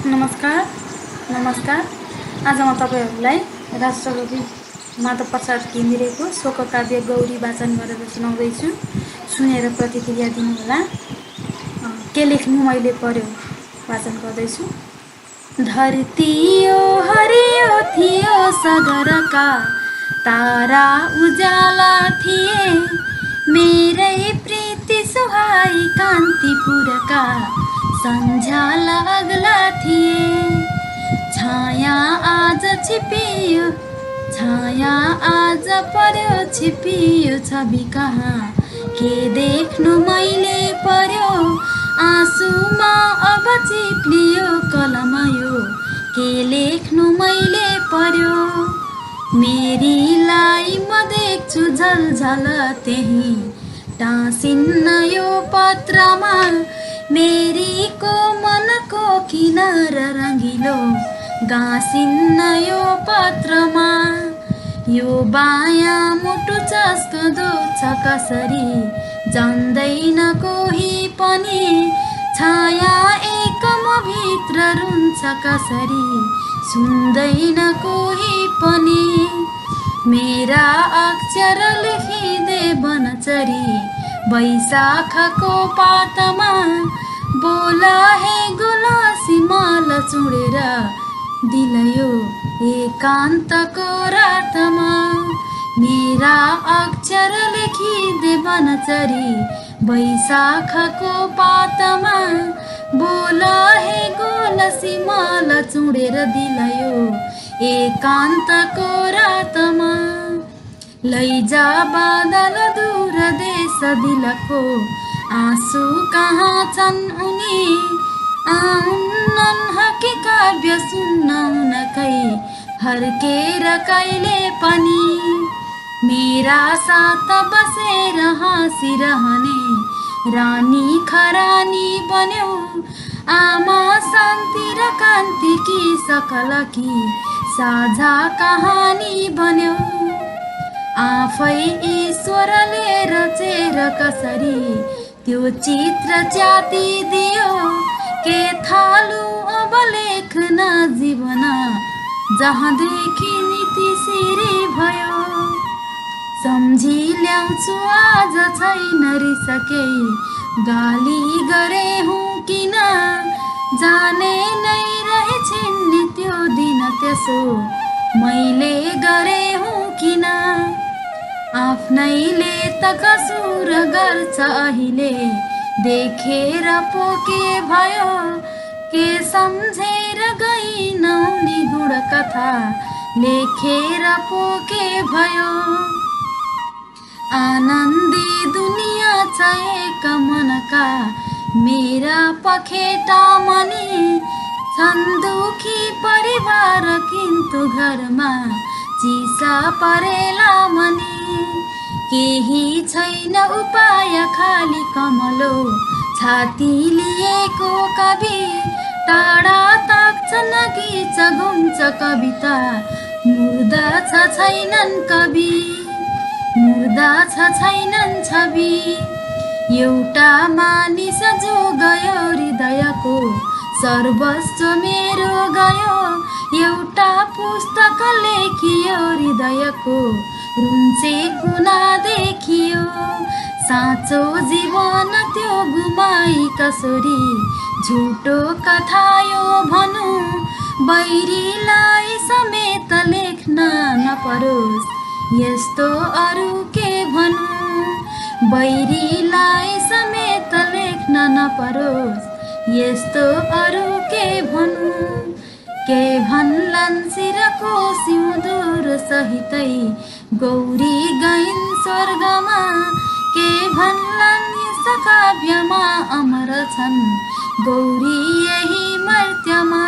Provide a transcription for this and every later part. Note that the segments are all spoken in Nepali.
नमस्कार नमस्कार। आज म तपाईहरुलाई राष्ट्रकवि माधव प्रसाद घिमिरेको शोककाव्य गौरी वाचन गरेर सुनाउँदैछु। सुनेर प्रतिक्रिया दिनुहोला। के लेख्नु मैले पर्यो वाचन गर्दैछु। धरती यो हरियो थियो सगरका तारा उजाला थिए, मेरै प्रीति सुहाई कान्तिपुरका सन्झ्या लाग्ला थिए। छाया आज छिपियो, छाया आज पर्यो छिपियो छवि कहाँ, के देख्नु मैले पर्यो आँसुमा अब चिप्लियो कलम यो, के लेख्नु मैले पर्यो। मेरीलाई म देख्छु झलझल त्यही टाँसिन्न यो पत्रमा, मेरीको मनको किनार रङ्गिलो गाँसिन्न यो पत्रमा। यो बायाँ मुटु चस्कँदो छ कसरी, जान्दैन कोही पनि छाया एक मभित्र रुन्छ कसरी, सुन्दैन कोही पनि। मेरा अक्षर लेखिदे बनचरी वैशाखको पातमा, बोला हे गुलासी माल चुडेर दिलयो एकान्तको रातमा। मेरा अक्षर लेखिदे बनचरी वैशाखको पातमा, बोला हे गुलासी माल चुडेर दिलयो एकान्तको रातमा। लैजा बादल दूर देश दिलको आँसु कहाँ छन् उनी, आउन्नन् हकी काव्य सुन्न उनकै फर्केर कहिले पनि। मेरा साथ बसेर हाँसिरहने रानी खरानी बन्यौ, आमा शान्ति र कान्तिकी सकलकी साझा कहानी बन्यौ। आफै ईश्वरले रचेर कसरी त्यो चित्र च्याति दियो, के थालु अब लेख्न जीवन जहाँदेखि नीति सिरी भयो। सम्झी ल्याउँछु आज छैन रिसके, गाली गरे हुँ किन, जाने नै रहेछिन् नि त्यो दिन त्यसो मैले गरे हुँ किन। आफ्नैले त कसुर गर्छ अहिले, देखेर पो के भयो, के सम्झेर गइनौ नि गुण कथा, लेखेर पो के भयो। आनन्दी दुनिया छ एक मनका मेरा पखेटा मनी, छन् दुखी परिवार किन्तु घरमा चिसा परेला मनी। केही छैन उपाय खाली कमलो छाती लिएको कवि, टाढा ताक्छ नगिछ घुम्छ कविता, मुर्दा छ छैनन् कवि, मुर्दा छ छैनन् छवि। एउटा मानिस जो गयो हृदयको सर्वस्व मेरो गयो, एउटा पुस्तक लेखियो हृदयको रुन्चे कुना देखियो। साँचो जीवन त्यो गुमाई कसरी झुटो कथा यो भनु, बैरीलाई समेत लेख्न नपरोस् यस्तो अरू के भनु, बैरीलाई समेत लेख्न नपरोस् यस्तो अरू के भनु। के भन्लान् शिरको सिउँदुर सहितै गौरी गइन् स्वर्गमा, के भन्लान् यस काव्यमा अमर छन् गौरी यही मर्त्यमा।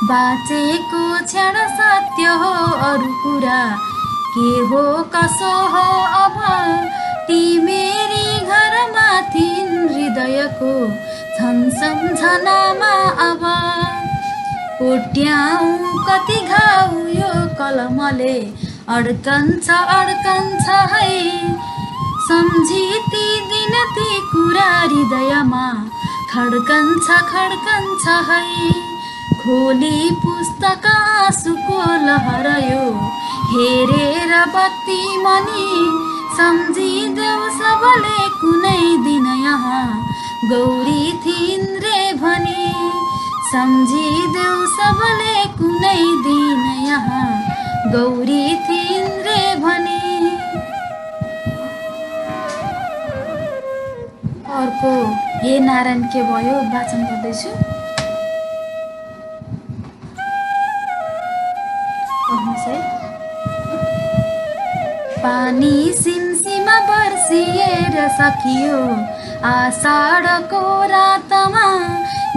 बाँचेको क्षण सत्य हो अरू कुरा के हो कसो हो अब, ती मेरी घरमाथि हृदयको छन् सम्झनामा अब। कोट्याउ कति घाउ यो कलमले अड्कन्छ अड्कन्छ है, सम्झी ती दिन ती कुरा हृदयमा खड्कन्छ खड्कन्छ है। खोली पुस्तक आँसुको लहरयो हेरेर बत्ती मनी सम्झिदेऊ सबले कुनै दिन यहाँ गौरी थिइन् रे भनी सम्झिदेऊ सबले कुनै दिन यहाँ गौरी थिइन् रे भनी। अर्को हे नारायण के भयो वाचन गर्दैछु। पानी सिमसिमा बर्सिएर सकियो आषाढको रातमा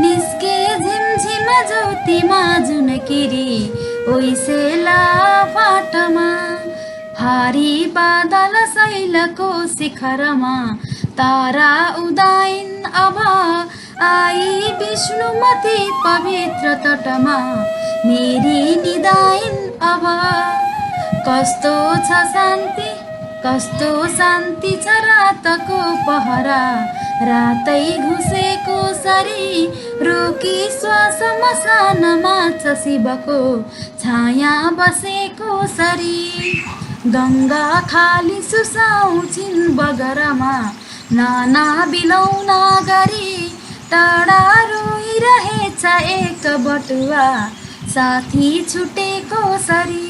निस्के झिमझिम ज्योतिमा जुन किरी ओइसेला फाटमा भारी बादल शैलको शिखरमा तारा उदाइन् अब आई विष्णुमती पवित्र तटमा मेरी निदाइन् अब कस्तो शान्ति छ रातको पहरा रातै घुसेको सरी रोकी श्वास मसानमा छ शिवको छाया बसेको सरी गङ्गा खाली सुसाउँछिन् बगरमा नाना बिलौना गरी टाढा रोइरहेछ एक बटुवा साथी छुटेको सरी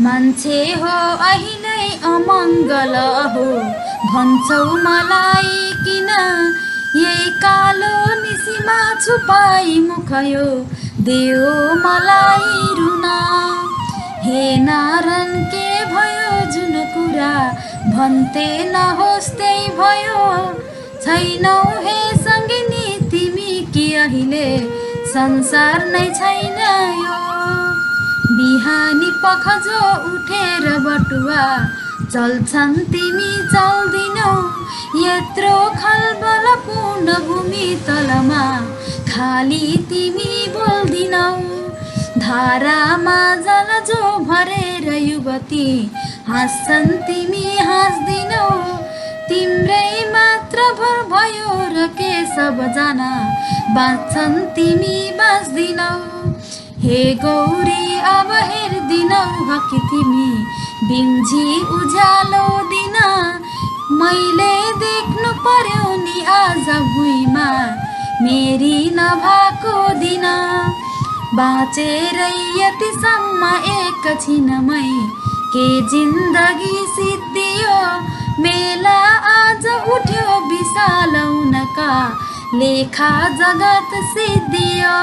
मान्छे हो अहिले अमङ्गल हो भन्छौ मलाई किन यही कालो निसीमा छुपाई मुखयो देऊ मलाई रुन हे नारायण के भयो जुन कुरा भन्ते नहोस् त्यही भयो छैनौ हे सङ्गिनी तिमी कि अहिले संसार नै छैन यो बिहानी पखजो उठेर बटुवा चल्छन् तिमी चल्दिनौ यत्रो खलबलपूर्ण भूमि तलमा खाली तिमी बोल्दिनौ धारामा जल जो भरेर युवती हाँस्छन् तिमी हाँस्दिनौ तिम्रै मात्र भर भयो र के सबजना बाँच्छन् तिमी बाँच्दिनौ हे गौरी अब हेर्दिनौ हकी तिमी बिम्झी उज्यालो दिन मैले देख्नु पर्यो नि आज भुइँमा मेरी नभएको दिन बाँचेर यतिसम्म एकछिनमै के जिन्दगी सिद्धियो मेला आज उठ्यो विशाल उनका लेखा जगत सिद्धियो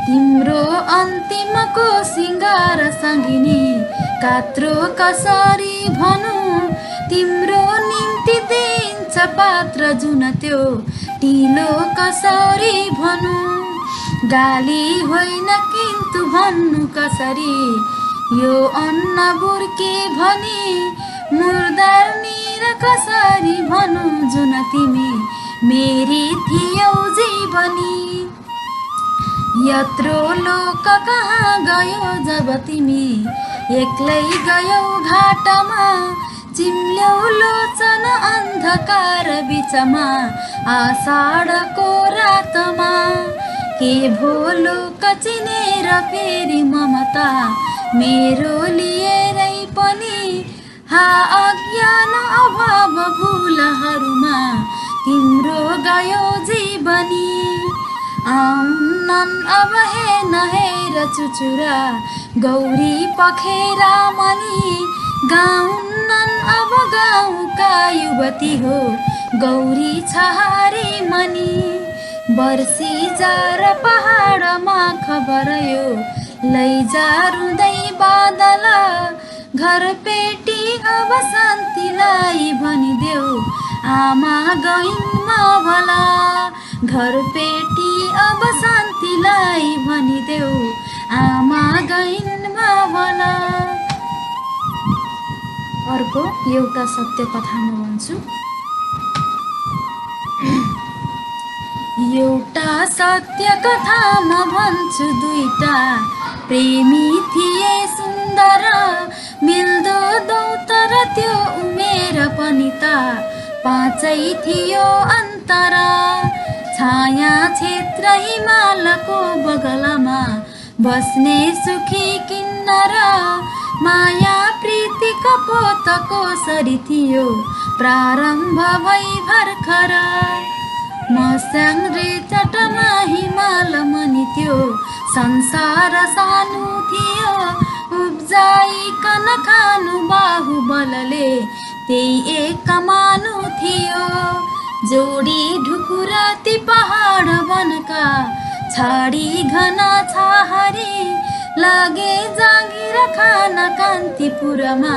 तिम्रो अन्तिमको सिङ्गार सङ्गिनी कात्रो कसरी भनु तिम्रो निम्ति दिन्छ पात्र जुन त्यो टिलो कसरी भनु गाली होइन किन्तु भन्नु कसरी यो अन्न बुर्के भनी मुर्दार निर कसरी भनु जुन तिमी मेरी थियौ जीवनी यत्रो लोक कहाँ गयो जब तिमी एक्लै गयौ घाटमा चिम्ल्यौ लोचन अन्धकार बिचमा आषाढको रातमा के भो लोक चिनेर फेरि ममता मेरो लिएरै पनि हा अज्ञान अभाव भुलहरूमा तिम्रो गयो जीवनी आउनन् अब नहेर चुचुरा गौरी पखेरा मनी गाउनन् अब गाउँका युवती हो गौरी छहारी मनी बर्सी जार पहाडमा खबर यो लैजा रुँदै बादल घर पेटी अब शान्तिलाई भनिदेऊ आमा गइन् भला घर पेटी अब शान्तिलाई भनिदेऊ आमा गइन् भला। अर्को एउटा सत्य कथा म भन्छु। एउटा सत्य कथा म भन्छु दुईटा प्रेमी थिए सुन्दर मिल्दो दौतर त्यो उमेर पनि त पाँचै थियो अन्तर छाया क्षेत्र हिमालको बगलमा बस्ने सुखी किन्नर माया प्रीति कपोतको सरी थियो प्रारम्भ भई भर्खर मस्याङ रे चटमा हिमाल मनि त्यो संसार सानो थियो उब्जाइकन खानु बाहुबलले त्यही एक कमानु थियो जोडी ढुकुर ती पहाड वनका छाडी घना छाहरी लागे जागिर खान कान्तिपुरमा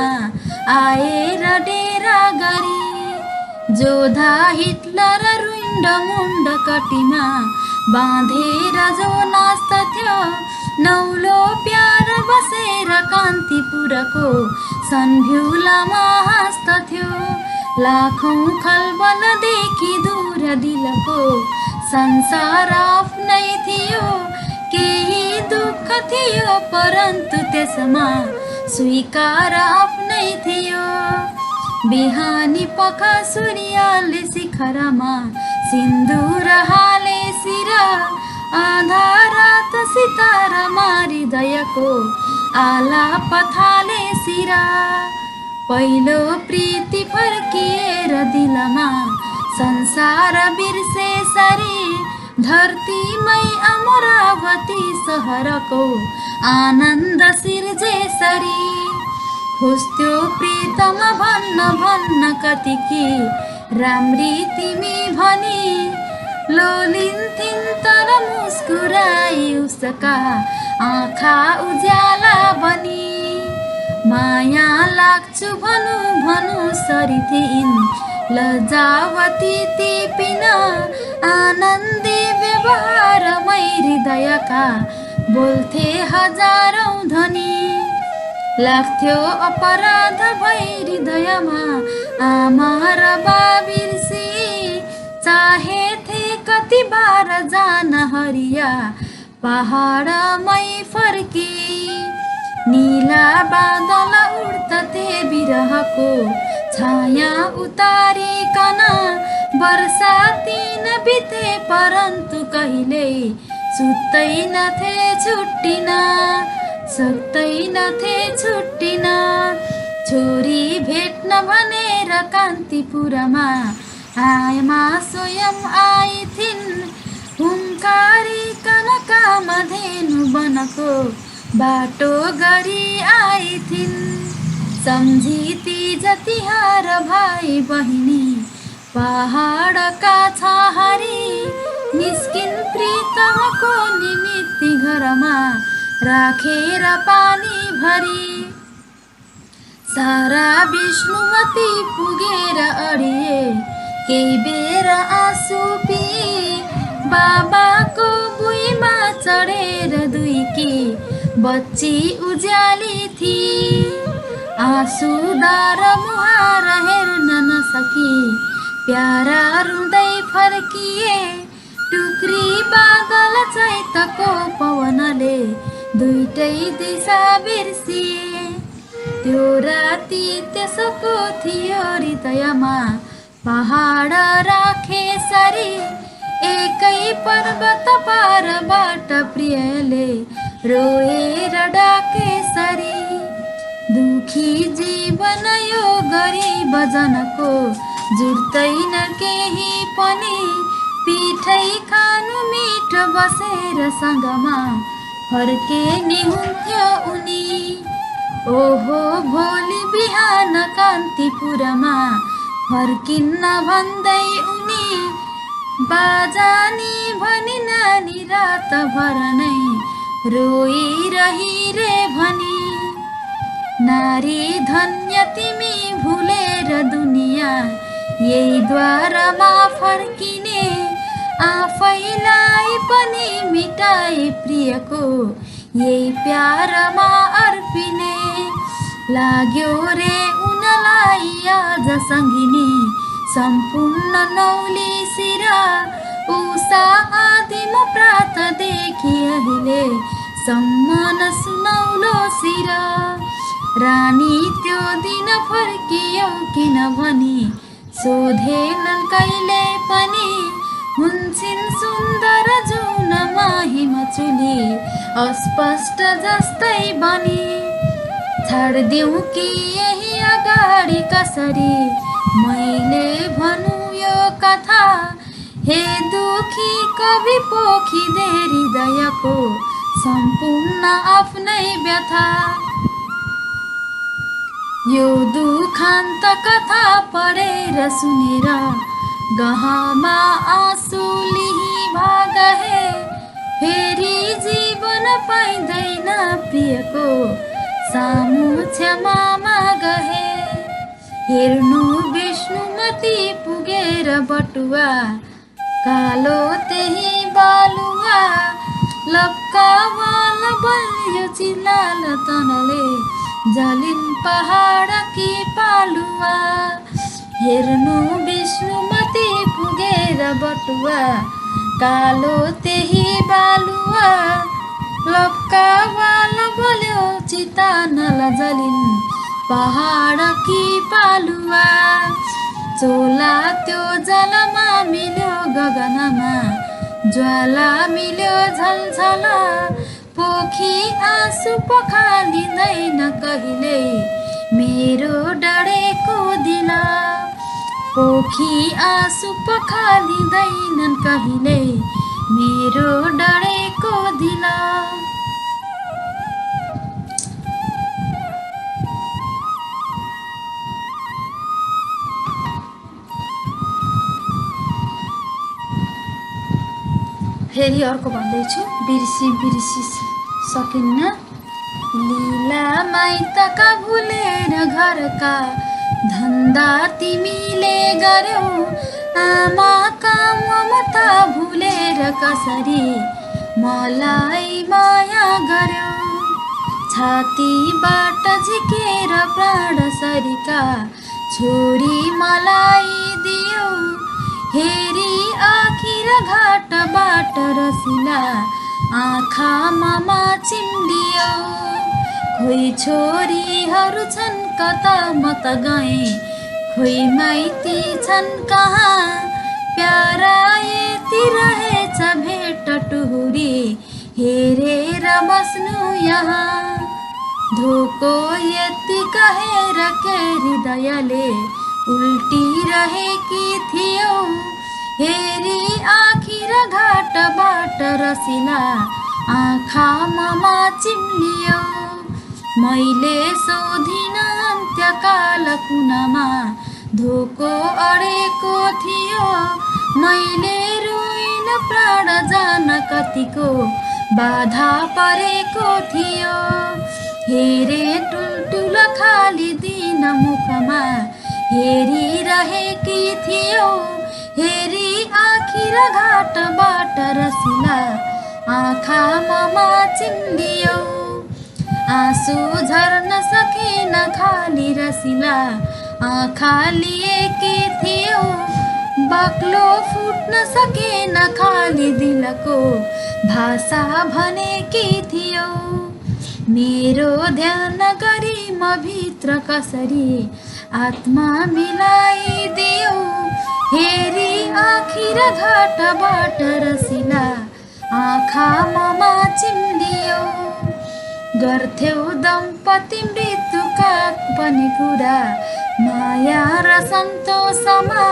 आएर डेरा गरी जोधा हिटलर रुण्ड मुण्ड कटीमा बाँधेर जो नाच्दथ्यो नौलो प्यार बसेर कान्तिपुरको सन्भ्युलामा हाँस्दथ्यो लाखौं खलबलदेखि दूर दिलको संसार आफ्नै थियो केही दुःख थियो परन्तु त्यसमा स्वीकार आफ्नै थियो बिहानी पख सूर्यले शिखरमा सिन्दुर हाले शिर आधा रात सितारा मारी दयको आला पथाले शिरा पहिलो प्रीति फर्किएर दिलमा संसार बिर्से सरी धरतीमै अमरावती सहरको आनन्द सिर्जे सरी खोज्थ्यो प्रीतम भन्न भन्न कतिकी राम्री तिमी भनी लोलिन्थिन् तर मुस्कुराई उसका आँखा उज्याला बनी माया लाग्छु भनु भनु सरी थिइन् लज्जावती ती पिन आनन्दी व्यवहार मै हृदयका बोल्थे हजारौं ध्वनि लाग्थ्यो अपराध भई हृदयमा आमा र बाबिर्सी चाहेथे कति बार जान हरिया पहाडमै फर्की नीला बादल उड्दथे बिरहको छाया उतारिकन वर्षा तीन बिते परन्तु कहिले सुत्दैनथे छुट्टिन सक्दैनथे छुट्टिन छोरी भेट्न भनेर कान्तिपुरमा आमा स्वयं आइथिन् हुङ्कारिकन कामधेनु बनको बाटो गरी आइथिन् सम्झी ती जतिहार भाइ बहिनी पहाडका छाहारी निस्किन् प्रीतमको निमित्ति घरमा राखेर पानी भरी सारा विष्णुमती पुगेर अडिए केही बेर आँसु पिए बाबाको भुइँमा चढेर दुईकी बच्ची उज्याली थिए आँसुदार मुहार हेर्न नसकी प्यारा रुँदै फर्किए टुक्री बादल चैतको पवनले दुईटै दिशा बिर्सिए त्यो राति त्यसको थियो हृदयमा पहाड राखे सरी एकै पर्वत पारबाट प्रियले रोएर डाके सरी दुखी जीवन यो गरिब जनको जुट्दैन केही पनि पिठै खानु मिठो बसेर सँगमा फर्के नि हुन्थ्यो उनी ओहो भोलि बिहान कान्तिपुरमा फर्किन्न भन्दै उनी बाजानी भनी नानी रातभर नै रोइरही रे भनी नारी धन्य तिमी भुलेर दुनिया यही द्वारमा फर्किने आफैलाई पनि मिटाए प्रियको यही प्यारमा अर्पिने लाग्यो रे उनलाई आज सङ्गिनी सम्पूर्ण नौली शिरा उषा आदिम प्रातदेखि अहिले सम्मान सुनौलो शिरा रानी त्यो दिन फर्कियो किनभनी सोधेनन् कहिले पनि हुन्छन् सुन्दर जुनमा हिमचुली अस्पष्ट जस्तै बनी छाड्दिउँ कि यही अगाडि कसरी मैले भनौँ यो कथा हे दुखी कवि पोखिदे हृदयको सम्पूर्ण आफ्नै व्यथा यो दुखान्त कथा पढेर सुनेर गहमा आँसु लिही भागहे फेरि जीवन पाइँदैन प्रियको सामु क्षमा मागहे हेर्नु विष्णुमती पुगेर बटुवा कालो त्यही बालुवा लक्का वाल बल्यो चिलाल तनले जलिन पहाड कि पालुवा हेर्नु विष्णुमती पुगेर बटुवा कालो त्यही बालुवा लक्का वाल बल्यो चिता नल जलिन पहाड कि पालुवा चोला त्यो जलमा मिल्यो गगनमा ज्वाला मिल्यो झलझल पोखी आँसु पखालिँदैन कहिले मेरो डढेको दिल पोखी आँसु पखालिँदैनन् कहिले मेरो डढेको दिल फेरि अर्को भन्दैछु बिर्सी बिर्सी सकिन्न लीला माइतका भुलेर घरका धन्दा तिमीले गर्यौ आमाका ममता भुलेर कसरी मलाई माया गर्यौ छातीबाट झिकेर प्राण सरिका छोरी मलाई दियौ हेरी आखिर घाटबाट रसिला आँखामा चिम्लियो खोइ छोरीहरू छन् कता म त गएँ खोइ माइती छन् कहाँ प्यारा यति रहेछ भेट टुहुरी हेरेर बस्नु यहाँ धोको यति कहेर के हृदयले उल्टिरहेकी थियो हेरी आखिर घाटबाट रसिला आँखामा चिम्लियो मैले सोधिन अन्त्यकाल कुनामा धोको अडेको थियो मैले रोइन प्राण जान कतिको बाधा परेको थियो हेरे टुलटुल खाली दिन मुखमा हेरिरहेकी थियो हेरी आखिर घाटबाट रसिला आँखामा चिम्लियो आँसु झर्न सकेन खाली रसिला आँखा लिएकी थियो बाक्लो फुट्न सकेन खाली दिलको भाषा भनेकी थियो मेरो ध्यान गरी म भित्र कसरी आत्मा मिलाइदियो हेरी आखिर घाटबाट रसिला आँखामा चिम्लियो गर्थ्यौ दम्पति मृत्युका पनि कुरा माया र सन्तोषमा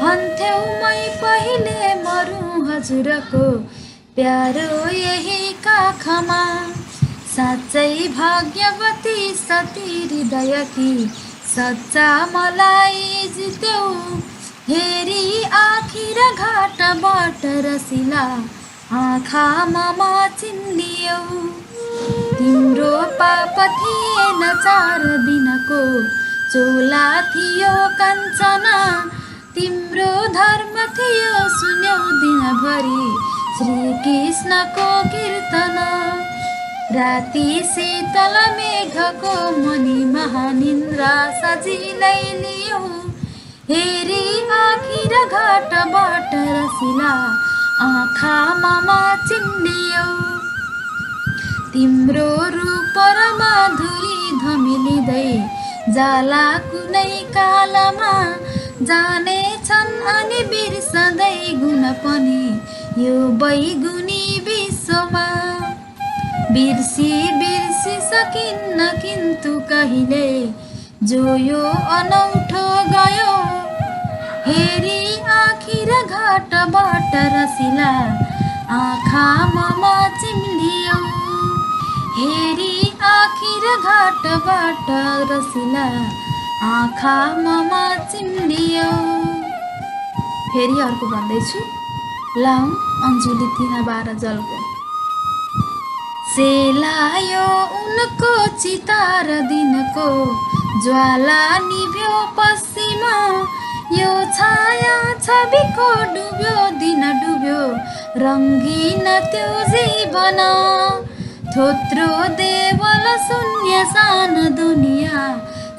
भन्थ्यौ मै पहिले मरौँ हजुरको प्यारो यही काखमा साँच्चै भाग्यवती सती हृदयकी सच्चा मलाई जित्यौ हेरी आखिर घाटबाट रसिला आँखामा चिम्लियो तिम्रो पाप थिएन 4 दिनको चोला थियो कञ्चना तिम्रो धर्म थियो सुन्यौ दिनभरि श्री कृष्णको कीर्तन राति शीतल मेघको मणि महानिन्द्रा सजिलै लियो हेरी आखिर घाटबाट रसिला आँखामा चिम्लियो तिम्रो रूप र माधुरी धमिलिँदै जाला कुनै कालमा जानेछन् अनि बिर्सदै गुण पनि यो बैगुनी विश्वमा बिर्सी बिर्सी सकिन्न किन्तु कहिले जो यो अनौठो गयो हेरी आखिर घाटबाट रसिला आँखामा चिम्लियो हेरी आखिर घाटबाट रसिला आँखामा चिम्लियो। फेरि अर्को भन्दैछु, लाउँ अन्जुली तिना 12 जलको। सेलायो उनको चितार दिनको ज्वाला निभ्यो पश्चिमा यो छाया छविको डुब्यो दिन डुब्यो रङ्गीन त्यो जीवन थोत्रो देवल शून्य सानो दुनिया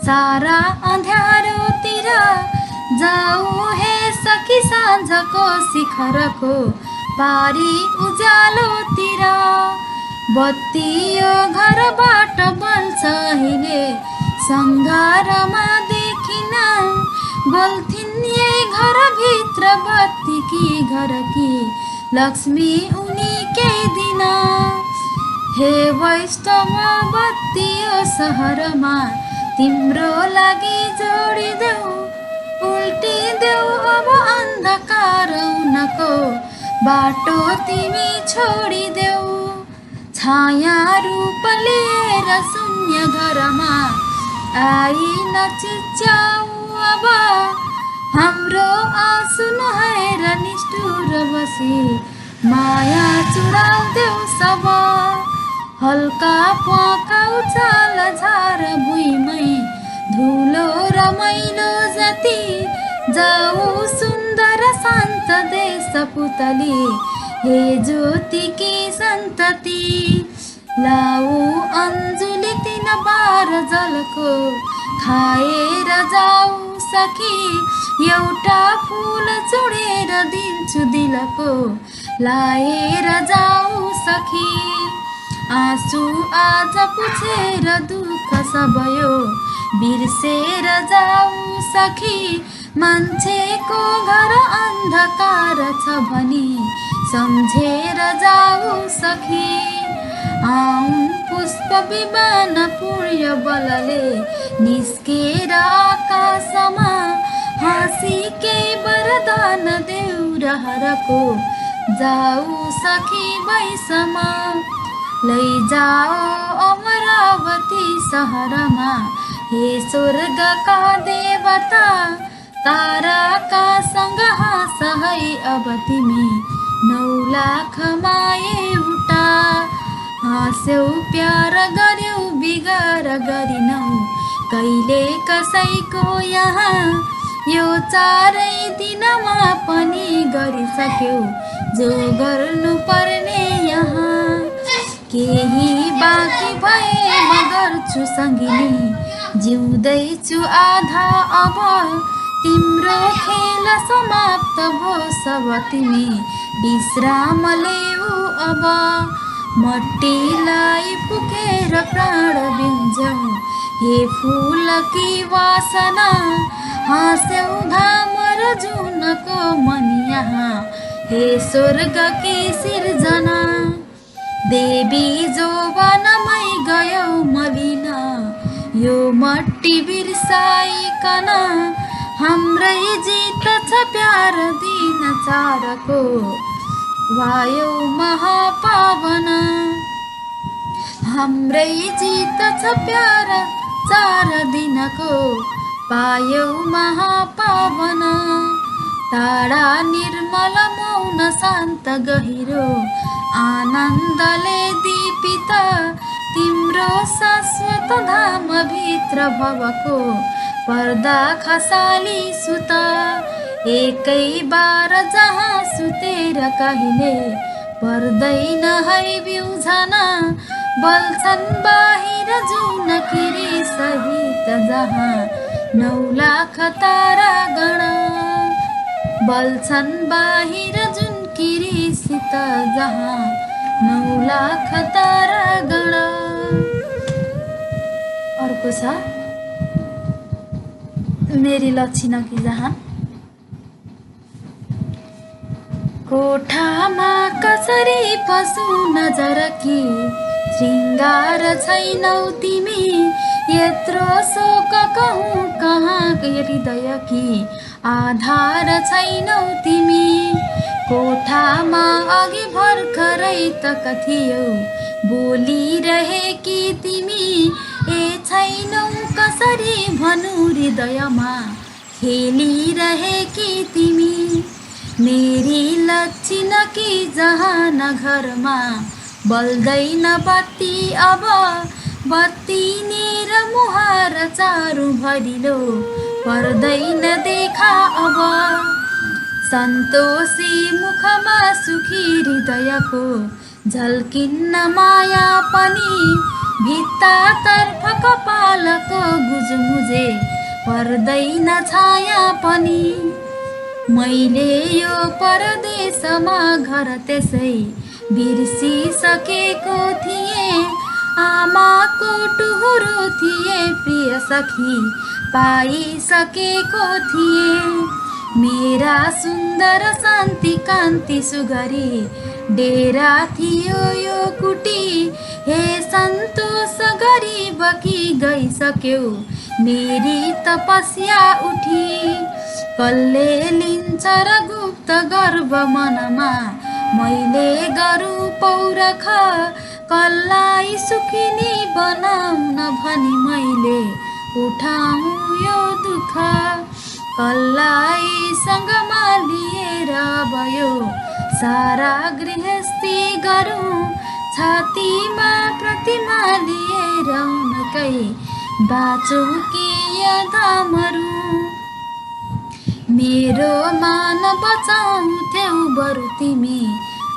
सारा अँध्यारोतिर जाऊ हे सखी साँझको शिखरको पारी उज्यालोतिर बत्ती यो घरबाट बल्छ अहिले सङ्घारमा देखिन बोल्थिन् यही घरभित्र बत्ती कि घर कि लक्ष्मी उनी केही दिन हे वैष्णव बत्ती यो सहरमा तिम्रो लागि जोडिदेऊ उल्टिदेऊ अब अन्धकार उनको बाटो तिमी छोडिदेऊ छाया रूप लिएर शून्य घरमा आई नचिच्याऊ अब हाम्रो आँसु नहेर निष्ठुर बसी माया चुडाउँदेऊ सब हल्का प्वाका उचाल झार भुइँमै धुलो रमाइलो जति जाऊ सुन्दर शान्त देश पुतली हे ज्योतिकी सन्तति लाऊ अन्जुली 12 जलको खाएर जाऊ सखी एउटा फुल चुडेर दिन्छु दिलको लाएर जाऊ सखी आँसु आज पुछेर दुःख सबयो बिर्सेर जाऊ सखी मान्छेको घर अन्धकार छ भनी सम्झेर जाऊ सखी आउन् पुष्प विमान पुण्य बलले निस्केर आकाशमा हाँसी के वरदान देऊ रहरको जाऊ सखी वैसमा लैजाओ अमरावती सहरमा हे स्वर्गका देवता ताराका सँग हाँस है अब तिमी 9 लाख एउटा हाँस्यौ प्यार गर्यौ बिगार गरिनौ कहिले कसैको यहाँ यो 4 दिनमा पनि गरिसक्यौ जो गर्नु पर्ने यहाँ केही बाँकी भए म गर्छु सङ्गिनी जिउँदैछु आधा अब तिम्रो खेल समाप्त भो सब तिमी विश्राम लेऊ अब मट्टीलाई पुगेर प्राण बिउझ्यौ हे फुलकी वासना हाँस्यौ घाम र जुनको मन यहाँ हे स्वर्गकी सिर्जना देवी जोवनमै गयौ मलिन यो मट्टी बिर्साइकन हाम्रै जित छ प्यार दिन 4को वायौ महापावन हाम्रै जित छ प्यार 4 दिनको पायौ महापावन टाढा निर्मल मौन शान्त गहिरो आनन्दले दीपित तिम्रो शाश्वत धाम भित्र भवको पर्दा खसाली सुत एकै बार जहाँ सुतेर कहिले पर्दैन है बिउझन बल्छन् बाहिर जुन किरी सहित जहाँ 9 लाख तारा गण बल्छन् बाहिर जुन किरीसित जहाँ 9 लाख तारा गण। अर्को छ मेरी लक्षिण की जहाँ कोठामा कसरी फसु नजर कि श्रृङ्गार छैनौ तिमी यत्रो शोक कहूँ कहाँ हृदयकी आधार छैनौ तिमी कोठामा अघि भर्खरै त थियौ बोलिरहेकी तिमी ए छैनौ कसरी भनु हृदयमा खेलिरहेकी तिमी मेरी लक्षण कि जहाँ न घरमा बल्दैन बत्ती अब बत्ती नेर मुहार चारु भरिलो पर्दैन देखा अब सन्तोषी मुखमा सुखी हृदयको झल्किन्न माया पनि भित्तातर्फ कपालको गुजमुजे पर्दैन छाया पनि मैले यो परदेशमा घर त्यसै बिर्सिसकेको थिएँ आमाको टुहुरो थिए प्रिय सखी पाइसकेको थिएँ मेरा सुन्दर शान्ति कान्ति सुगरी डेरा थियो यो कुटी हे सन्तोष गरिबकी गइसक्यो मेरी तपस्या उठी कसले लिन्छ र गुप्त गर्व मनमा मैले गरौँ पौरख कसलाई सुखिनी बनाउन भनी मैले उठाउँ यो दुःख कसलाई सँगमा लिएर भयो सारा गृहस्थी गरौँ छातीमा प्रतिमा लिएर उनकै बाँचौँ कि यता मरौँ मेरो मान बचाउँथ्यौ बरु तिमी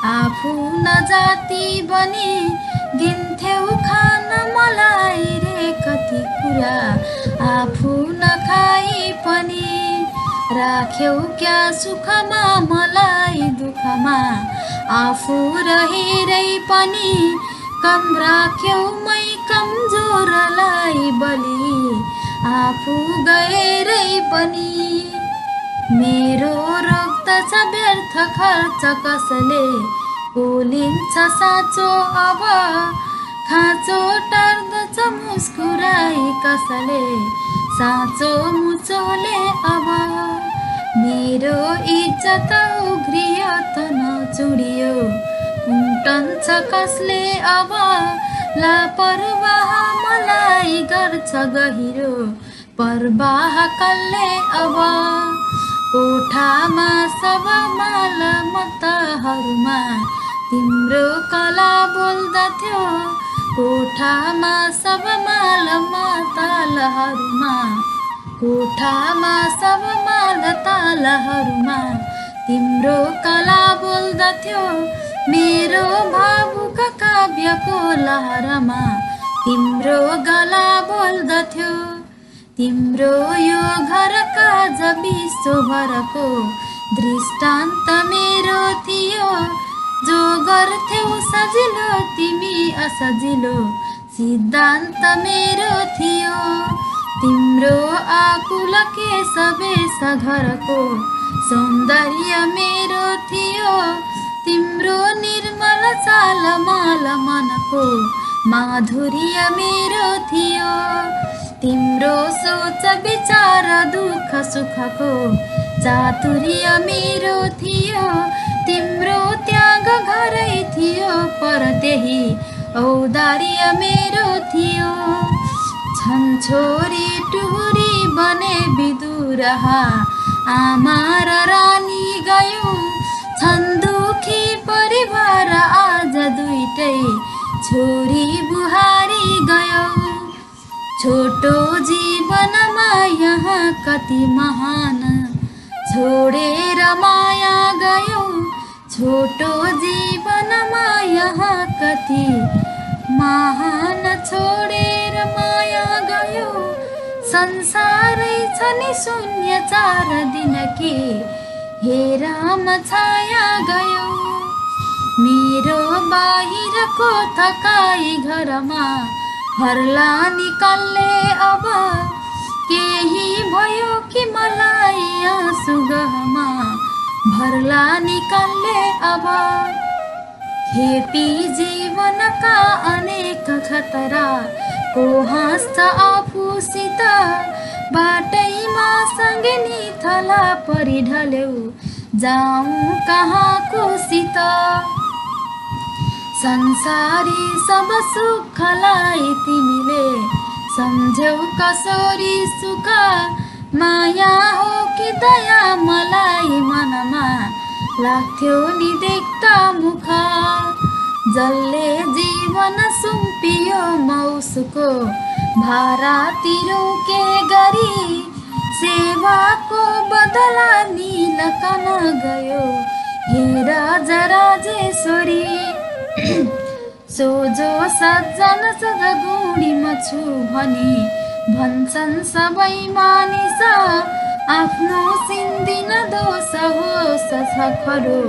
आफू नजाति बनी दिन्थ्यौ खान मलाई रे कति कुरा आफू नखाई पनि राख्यौ क्या सुखमा मलाई दुःखमा आफू रहेरै पनि कम राख्यौ मै कमजोरलाई बलि आफू गएरै पनि मेरो रोग त छ व्यर्थ खर्च कसले बोलिन्छ साँचो अब खाँचो टार्दछ मुस्कुराई कसले साँचो मुचोले अब मेरो इज्जत उघ्रियो त नचुडियो उम्टन्छ कसले अब लापरवाह मलाई गर्छ गहिरो परवाह कसले अब कोठामा सब माल मतहरूमा तिम्रो कला बोल्दथ्यो कोठामा सब माल तालहरूमा कोठामा सब माल तालहरूमा तिम्रो कला बोल्दथ्यो मेरो भावुक काव्यको लहरमा तिम्रो गला बोल्दथ्यो तिम्रो यो घरका विश्वभरको दृष्टान्त मेरो थियो जो गर्थ्यौ सजिलो तिमी असजिलो सिद्धान्त मेरो थियो तिम्रो आकुल केशवेश घरको सौन्दर्य मेरो थियो तिम्रो निर्मल चाल माल मनको माधुर्य मेरो थियो तिम्रो सोच विचार दुःख सुखको चातुर्य मेरो थियो तिम्रो त्याग घरै थियो पर त्यही औदार्य मेरो थियो छन् टुहुरी बने विदुरहा आमा र रानी गयो छन् दुखी परिवार आज दुईटै छोरी बुहारी गयो छोटो जीवनमा यहाँ कति महान छोडेर माया गयो छोटो जीवनमा यहाँ कति महान छोडेर माया गयो संसारै छ नि शून्य 4 दिन के हे राम छाया गयो मेरो बाहिरको थकाइ घरमा हर्ला निकाल्ने अब केही भयो कि मलाई आँसु गहमा भर्ला निकाल्ने अब खेपी जीवनका अनेक खतरा को हाँस्छ आफूसित बाटैमा सँगै नि थला परि ढल्यौ जाऊँ कहाँको सित संसारी सब सुखलाई तिमीले सम्झ्यौ कसरी सुख माया हो कि दया मलाई मनमा लाग्थ्यो नि देख्दा मुख जसले जीवन सुम्पियो मौसुको भारा तिरौँ के गरी सेवाको बदला नीलकन गयो हेर जराजेश्वरी सोझो सज्जन सजगुणीमा छु भनी भन्छन् सबै मानिस आफ्नो सिन्दिन दोष होस् खरो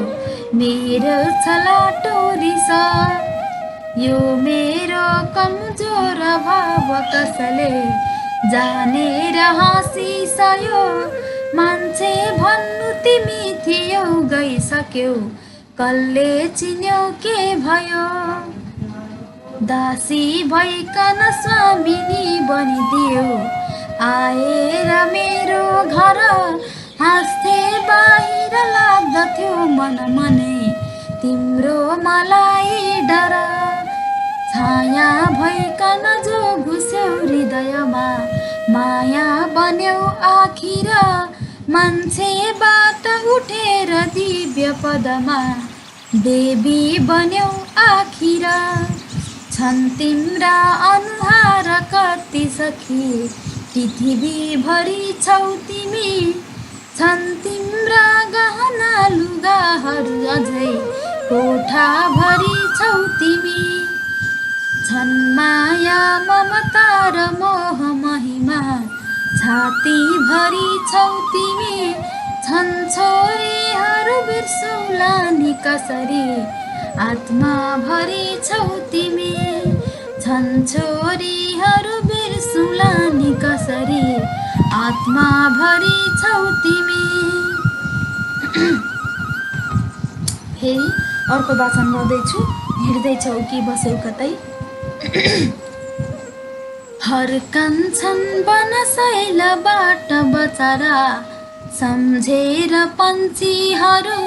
मेरो छलाटो रिस यो मेरो कमजोर भाव कसले जानेर हाँसिसयो मान्छे भन्नु तिमी थियौ गइसक्यौ कसले चिन्यौ के भयो दासी भइकन स्वामिनी बनिदियो आएर मेरो घर हाँस्थे बाहिर लाग्दथ्यो मन मनै तिम्रो मलाई डर छाया भइकन जो घुस्यौ हृदयमा माया बन्यौ आखिर मान्छेबाट उठेर दिव्य पदमा देवी बन्यौ आखिर छन् तिम्रा अनुहार कति सखी पृथ्वीभरि छौ तिमी छन् तिम्रा गहना लुगाहरू अझै कोठाभरि छौ तिमी छन् माया ममता र मोह महिमा छातीभरि छौ तिमी छन् छोरीहरू बिर्सौला नि कसरी आत्माभरि छौ तिमी छन् छोरीहरू बिर्सौला नि कसरी आत्माभरि छौ तिमी। फेरि अर्को वाचन गर्दैछु। हिँड्दैछौ कि बस्यौ कतै फर्कन्छन् बनशैलबाट बचरा सम्झेर पन्छीहरू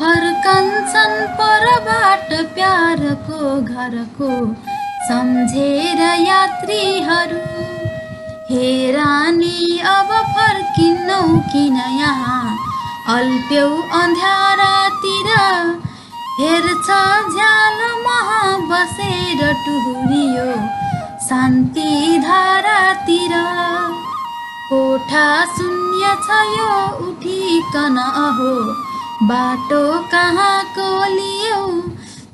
फर्कन्छन् परबाट प्यारको घरको सम्झेर यात्रीहरू हे रानी अब फर्किन्नौ किन यहाँ अल्प्यौ अन्ध्यारातिर हेर्छ झ्याल महा बसेर टुहुरियो शान्ति धारातिर कोठा शून्य छ यो उठिकन अहो बाटो कहाँको लियौ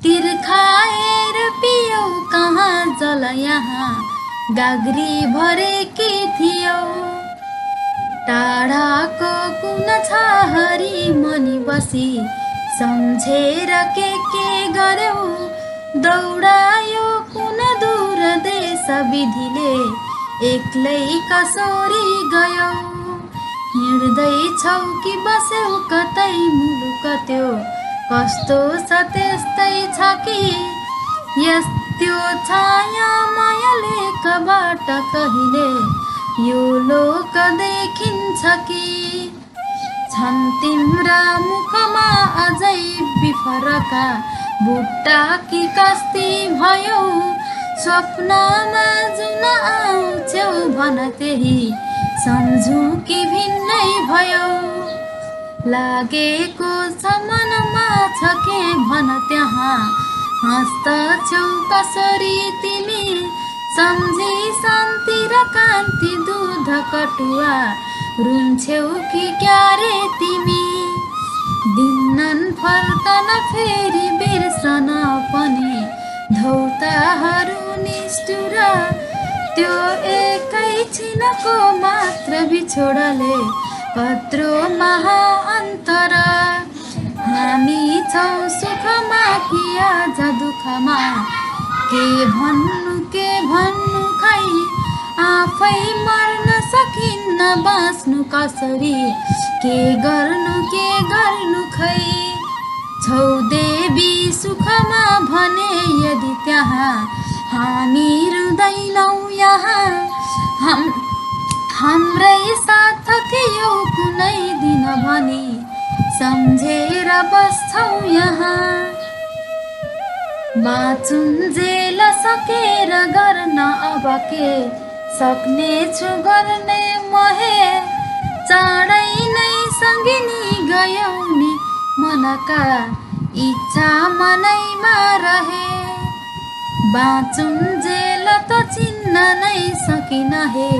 तिर्खाएर पियौ कहाँ जल यहाँ गाग्री भरेकी थियौ टाढाको कुन छ हरि मनी बसी सम्झेर के गर्यौ दौडायो कुन दूर देश विधिले एक्लै कसरी गयौ हिँड्दैछौ कि बस्यौ कतै मुलुक त्यो कस्तो छ त्यस्तै छ कि यस्तो छाया माया लेखबाट कहिले यो लोक देखिन्छ कि छन् तिम्रा मुखमा अझै बिफरका बुट्टा कि कस्ती भयो स्वप्नमा जुन आउँछौ भन त्यही सम्झु कि भिन्नै भयो लागेको छ मनमा छ के भन त्यहाँ हाँस्दछौ कसरी तिमी सम्झी शान्ति र कान्ति दुध कटुवा रुन्छौ कि क्यारे तिमी दिन्नन् फर्कन फेरि बिर्सन पनि धौताहरू निष्ठुर त्यो एकैछिनको मात्र बिछोडले कत्रो महाअन्तर हामी छौँ सुखमा कि आज दुःखमा के भन्नु खै आफै मर्न सकिन्न बाँच्नु कसरी के गर्नु खै छौ देवी सुखमा भने यदि त्यहाँ हामी रुँदैनौँ यहाँ हाम्रै साथ थियो कुनै दिन भने सम्झेर बस्छौँ यहाँ। बाँचुन्जेल सकेर गर्न अब के सक्नेछु गर्ने महे चाँडै नै सँगिनी गयौ नि मनका इच्छा मनैमा रहे। बाँचुन्जेल त चिन्न नै सकिन हे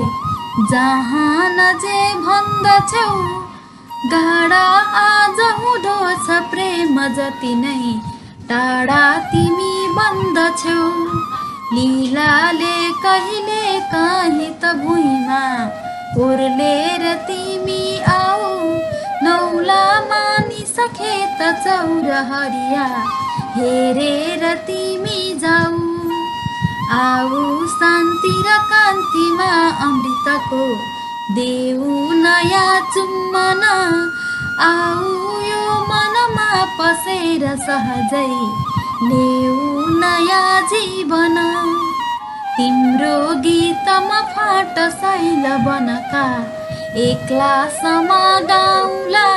जहाँ नजे भन्दछौ गाडा आज हुँदो छ प्रेम जति नै टाढा तिमी बन्दछौ। लीलाले कहिले काहीँ त भुइँमा ओर्लेर तिमी आऊ नौला मानिसके त चौरहरिया हेरेर तिमी जाऊ। आऊ शान्ति र कान्तिमा अमृतको देऊ नयाँ चुम्बन आऊ यो मनमा पसेर सहजै लेऊ नयाँ जीवन। तिम्रो गीतमा फाट शैल बनका एक्ला समा गाउँला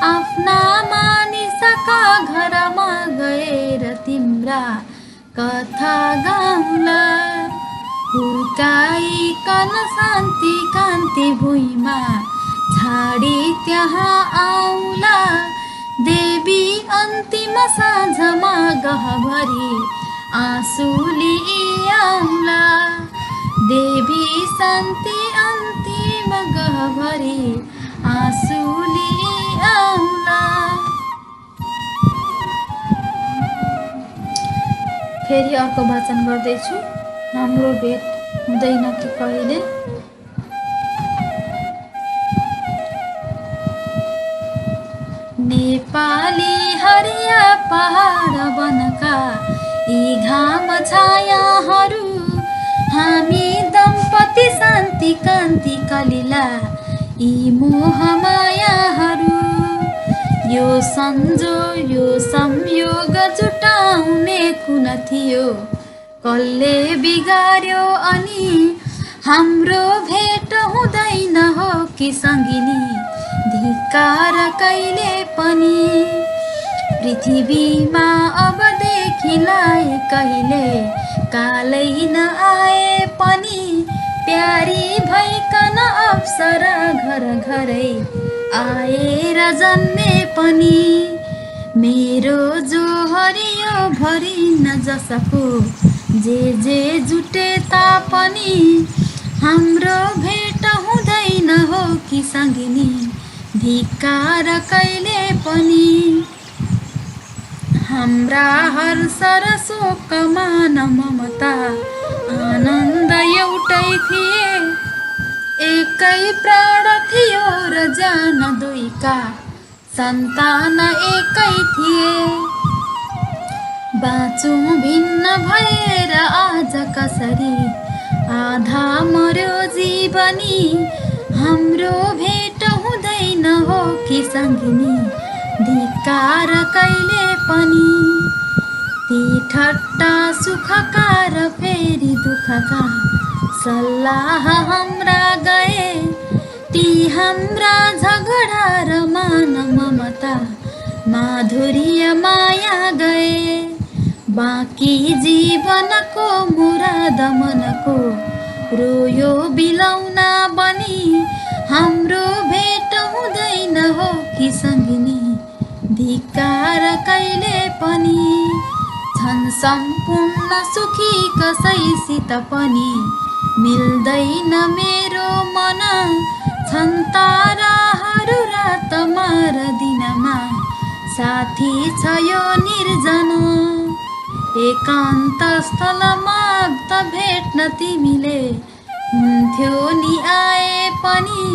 आफ्ना मानिसका घरमा गएर तिम्रा कथा गाउँला। हुर्काइकन शान्ति कान्ति भुइँमा छाडी त्यहाँ आउला देवी अन्तिम साँझमा गहभरि आँसु लिई आउला। देवी शान्ति अन्तिम गहभरि आँसु लिई आउला। फेरि अर्को वाचन गर्दैछु। हाम्रो भेट हुँदैन कि कहिले। नेपाली हरिया पहाड वनका यी घाम छायाहरू हामी दम्पति शान्ति कान्ति कलिला यी मोह मायाहरू। यो संयोग जुटाउने कुन थियो कसले बिगार्यो अनि हाम्रो भेट हुँदैन हो कि सङ्गिनी धिक्कार कहिले पनि। पृथ्वीमा अबदेखिलाई कहिले कालै नआए पनि प्यारी भइकन अप्सरा घर घरै आएर जन्मे पनि। मेरो जो हरियो भरि न जसको जे जुटे तापनि हाम्रो भेट हुँदैन हो कि सङ्गिनी धिक्कार कहिले पनि। हाम्रा हर्ष र शोकमा न ममता आनन्द एउटै थिए एकै प्राण थियो र जान दुईका सन्तान एकै थिए। बाँचौँ भिन्न भएर आज कसरी आधा मर्यो जीवनी हाम्रो भेट हुँदैन हो कि सङ्गिनी धिक्कार कहिले पनि। ती ठट्टा सुखका र फेरि दुःखका सल्लाह हाम्रा गए ती हाम्रा झगडा र मान ममता माधुर्य माया गए। बाँकी जीवनको मुराद मनको रोयो बिलौना बनी हाम्रो भेट हुँदैन हो कि सङ्गिनी धिक्कार कहिले पनि। छन् सम्पूर्ण सुखी कसैसित पनि मिल्दैन मेरो मन छन् ताराहरू रातमा र दिनमा साथी छ यो निर्जन। एकान्त स्थलमा त भेट्न तिमीले हुन्थ्यो नि आए पनि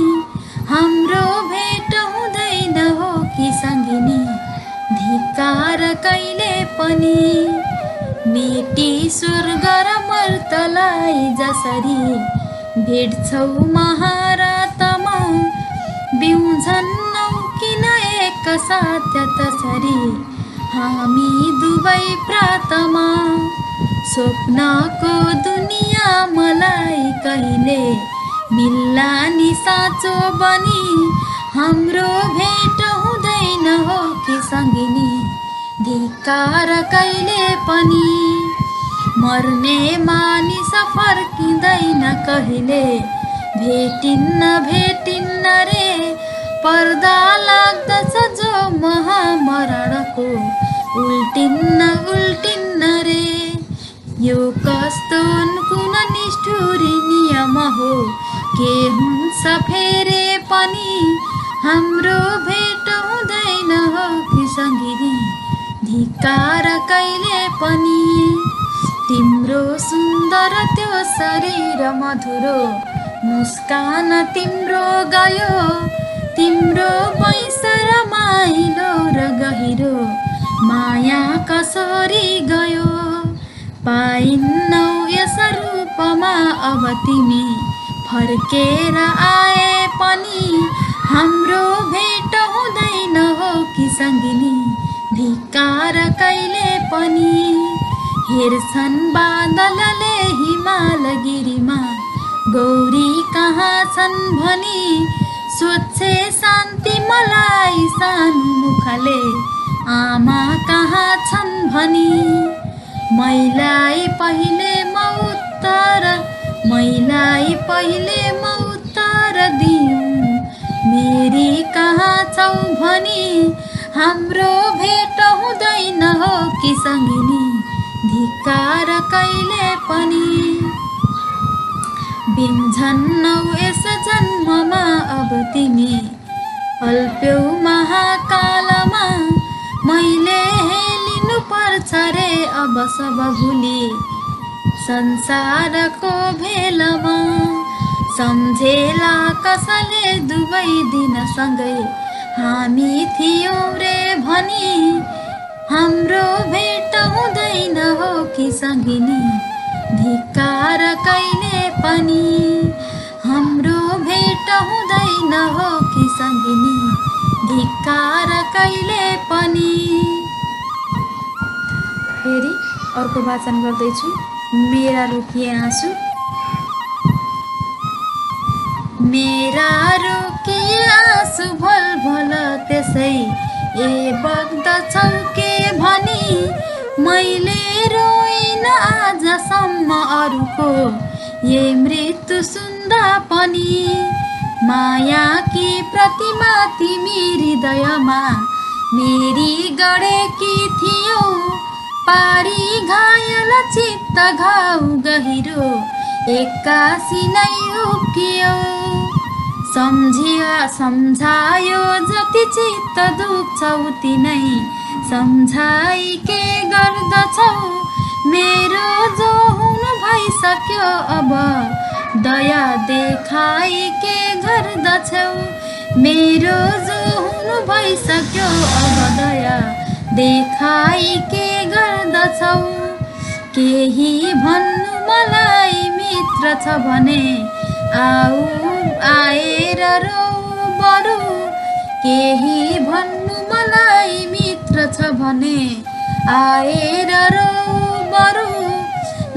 हाम्रो भेट हुँदैन हो कि सङ्गिनी धिक्कार कहिले पनि। मेटी स्वर्ग र मर्तलाई जसरी भेट्छौ महारातमा बिउझन्नौ किन एक साथ तसरी हामी दुवै प्रातमा। स्वप्नको दुनियाँ मलाई कहिले मिल्ला नि साँचो बनी, हाम्रो भेट हुँदैन हो कि सङ्गिनी, धिक्कार कहिले पनि। मर्ने मानिस फर्किँदैन कहिले, भेटिन्न रे, पर्दा लाग्दछ जो महामरणको, उल्टिन्न रे। यो कस्तो कुन निष्ठुरी नियम हो, के हुन्छ फेरे पनि, हाम्रो भेट हुँदैन हो कि सङ्गिनी, धिक्कार कहिले पनि। तिम्रो सुन्दर त्यो शरीर मधुरो, मुस्कान तिम्रो गयो, तिम्रो पैसा माइलो र गहिरो, माया कसरी गयो। पाइन्नौ यस रूपमा अब तिमी, फर्केर आए पनि, हाम्रो भेट हुँदैन हो कि सङ्गिनी, धिक्कार कहिले पनि। हेर्छन् बादलले हिमालगिरीमा, गौरी कहाँ छन् भनी, सोध्छे शान्ति मलाई सानो मुखले, आमा कहाँ छन् भनी। मैलाई पहिले म उत्तर दिउँ, मेरी कहाँ छौ भनी, हाम्रो भेट हुँदैन हो कि सङ्गिनी, धिक्कार कहिले पनि। बिन्झन्नौ यस जन्ममा अब तिमी, अल्प्यौ महाकालमा, मैले हेलिनु पर्छ रे अब सब भुली, संसारको भेलमा। सम्झेला कसले दुवै दिन सँगै हामी थियौँ रे भनी, हाम्रो भेट हुँदैन हो कि सङ्गिनी, धिक्कार कहिले पनि। हाम्रो भेट हुँदैन हो कि सङ्गिनी, धिक्कार कहिले पनि। फेरि अर्को वाचन गर्दैछु। मेरा रोकिए आँसु। मेरा रोकिए आँसु भल भल त्यसै ए बग्दछौ के भनी, मैले रोइन आजसम्म अरूको, ये मृत्यु सुन्दा पनि। माया कि प्रतिमा तिमी हृदयमा, मेरी गढेकी थियौ, पारी घायल चित्त घाउ गहिरो, एक्कासी नै उक्कियो। सम्झायो जति चित्त दुख्छ उति नै, सम्झाइ के गर्दछौ, मेरो जो हुनु भइसक्यो अब, दया देखाइ के गर्दछौ, मेरो जो हुनु भइसक्यो अब, दया देखाइ के गर्दछौ। केही भन्नु मलाई मित्र छ भने, आएर रौ बरु, केही भन्नु मलाई मित्र छ भने, आएर रौ बरु,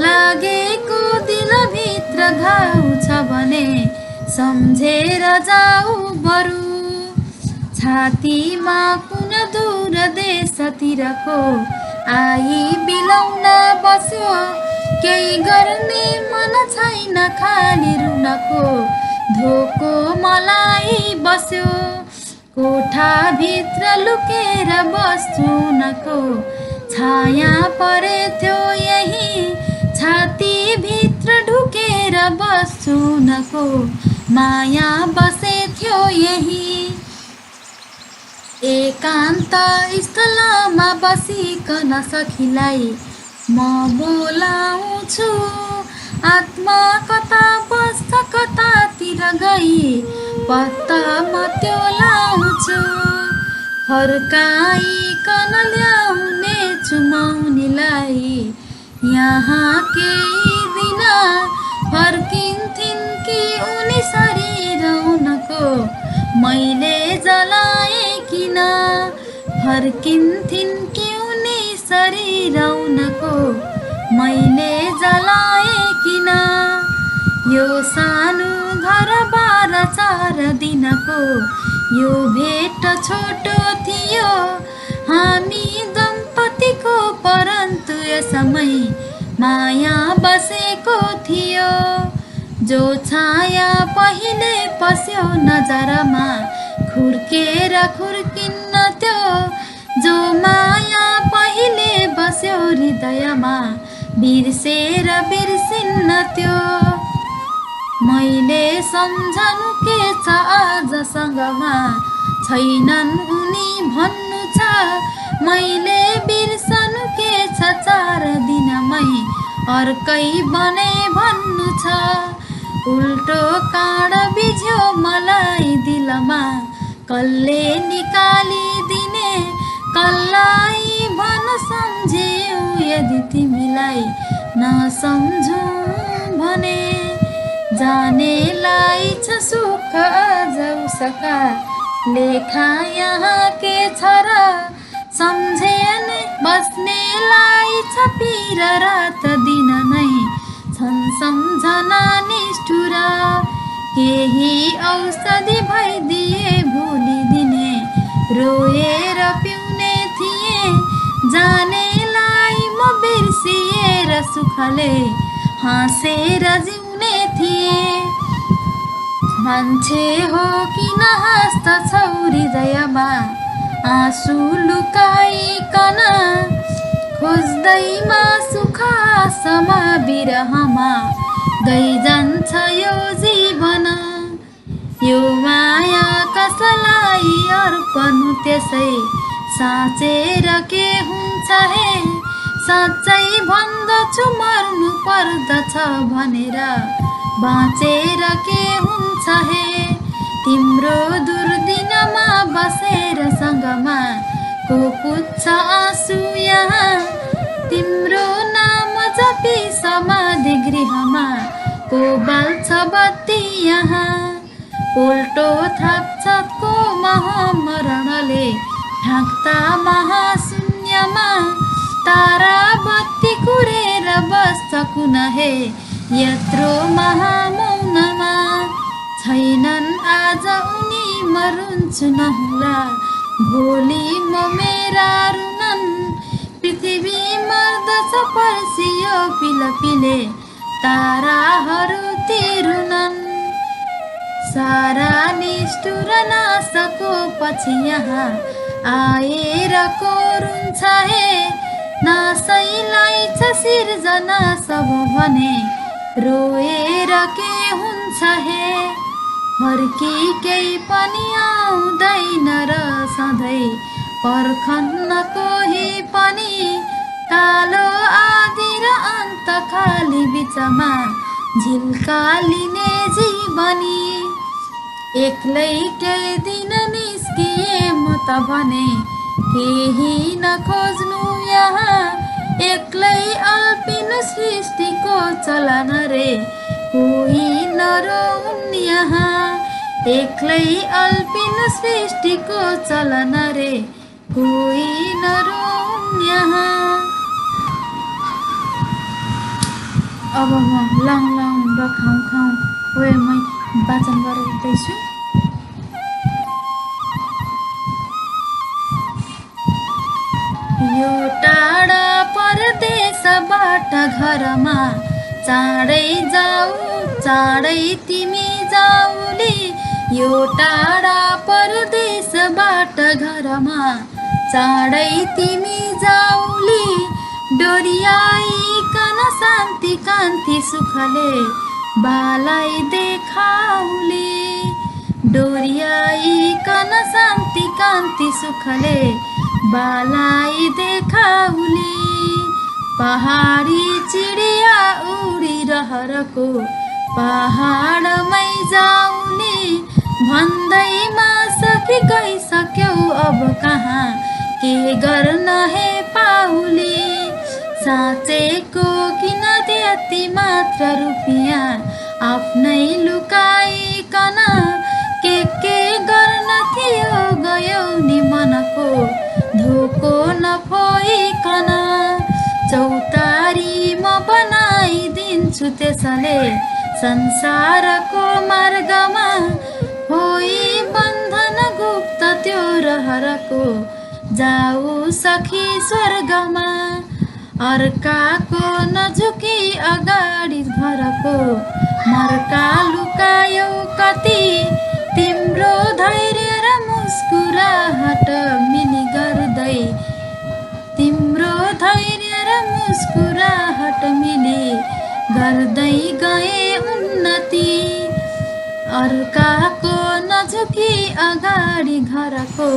लागेको दिलभित्र घाउ छ भने, सम्झेर जाऊ बरु। छातीमा कुन दूर देशतिरको आई बिलाउन बस्यो, केही गर्ने मन छैन खाली रुनको, धोको मलाई बस्यो। कोठाभित्र लुकेर बस्छु नको, छाया परेथ्यो यही, छातीभित्र ढुकेर बस्छु नको, माया बसेथ्यो यही। एकान्त स्थलमा बसिकन सखीलाई म बोलाउँछु, आत्मा कता बस्छ कतातिर गई, पत्ता म त्यो लाउँछु। फर्काइकन ल्याउने छु मौनीलाई, यहाँ केही दिन फर्किन्थिन् कि उनी शरीर उनको, मैले जलाए किन, फर्किन्थिन् कि उनी शरीर उनको, मैले जलाए किन यो सानो घर 12-4 दिनको यो भेट छोटो थियो हामी दम्पतिको परन्तु यसमै माया बसेको थियो जो छाया पहिले पस्यो नजरमा खुर्केर खुर्किन्न त्यो जो माया पहिले बस्यो हृदयमा बिर्सेर बिर्सिन्न त्यो मैले सम्झनु के छ आजसँगमा छैनन् उनी भन्नु छ मैले बिर्सनु के छ 4 दिनमै अर्कै बने भन्नु छ उल्टो काँड बिझ्यो मलाई दिलमा कसले निकालिदिने कसलाई भन सम्झ्यौ यदि तिमीलाई नसम्झौ भने जानेलाई छ सुख आज उसका लेखा यहाँ के छ र सम्झेने बस्नेलाई छ पिर रात दिन नै छन् सम्झना निष्ठुर केही औषधि भइदिए भुलिदिने रोएर पिउने थिए जानेलाई म बिर्सिएर सुखले हाँसेर जिउने थिए मान्छे हो किन हाँस्दछौ हृदयमा आँसु लुकाइकन खोज्दैमा सुख आशमा बिरहमा गइजान्छ यो जीवन यो माया कसलाई अर्पनु त्यसै साँचेर के हुन्छ हे साँच्चै भन्दछु मर्नु पर्दछ भनेर बाँचेर के हुन्छ हे तिम्रो दुर्दिनमा बसेर सँगमा को पुच्छ आँसु यहाँ तिम्रो नाम जपी समाधि गृहमा को बाल्छ बत्ती यहाँ उल्टो थाप्छ को महामरणले ढाक्ता महाशून्यमा तारा बत्ती कुरेर बस्छ कुन हे यत्रो महामौनमा छैनन् आज उनी म रुन्छु नहुला भोलि म मेरा रुनन् पृथ्वी मर्दछ पर्सियो पिलपिले ताराहरू तिरुनन् सारा निष्ठुर नासको पछि यहाँ आएर कोरुन्छ हे नासैलाई छ सिर्जना सब भने रोएर के हुन्छ हे फर्की केही पनि आउँदैन र सधैँ पर्खन्न कोही पनि कालो आदि र अन्त खाली बिचमा झिल्कालिने जीवनी एक्लै केही दिन निस्किए म त भने केही नखोज्नु यहाँ एक्लै अल्पिनु सृष्टिको चलन रे कोही नरौन् यहाँ एक्लै अल्पिनु सृष्टिको चलन रे कोही नरौन् यहाँ। अब म लाउँ र खाउँ खाउँ मै वाचन गर्दैछु। यो टाढा परदेशबाट घरमा चाँडै जाऊ चाँडै तिमी जाऊली यो टाढा परदेशबाट घरमा चाँडै तिमी जाऊली डोर्याइकन शान्ति कान्ति सुखले बालाई देखाउली डोर्याइकन शान्ति कान्ति सुखले बालाई देखाउली पहाडी चिडिया उडी रहरको पहाडमै जाउने भन्दैमा सकी गइसक्यौ अब कहाँ के गर्न हे पाउली साँचेको किन त्यति मात्र रुपियाँ आफ्नै लुकाइकन के गर्न थियो गयौ नि मनको धोको नफोइकन चौतारीमा छु त्यसले संसारको मार्गमा होई बन्धन गुप्त त्यो रहरको जाऊ सखी स्वर्गमा अर्काको नझुकी अगाडि घरको मर्का लुकायौ कति तिम्रो धैर्य र मुस्कुराहट मिली गर्दै तिम्रो धैर्य र मुस्कुराहट मिली गर्दै गए उन्नति अर्काको नझुकी अगाडि घरको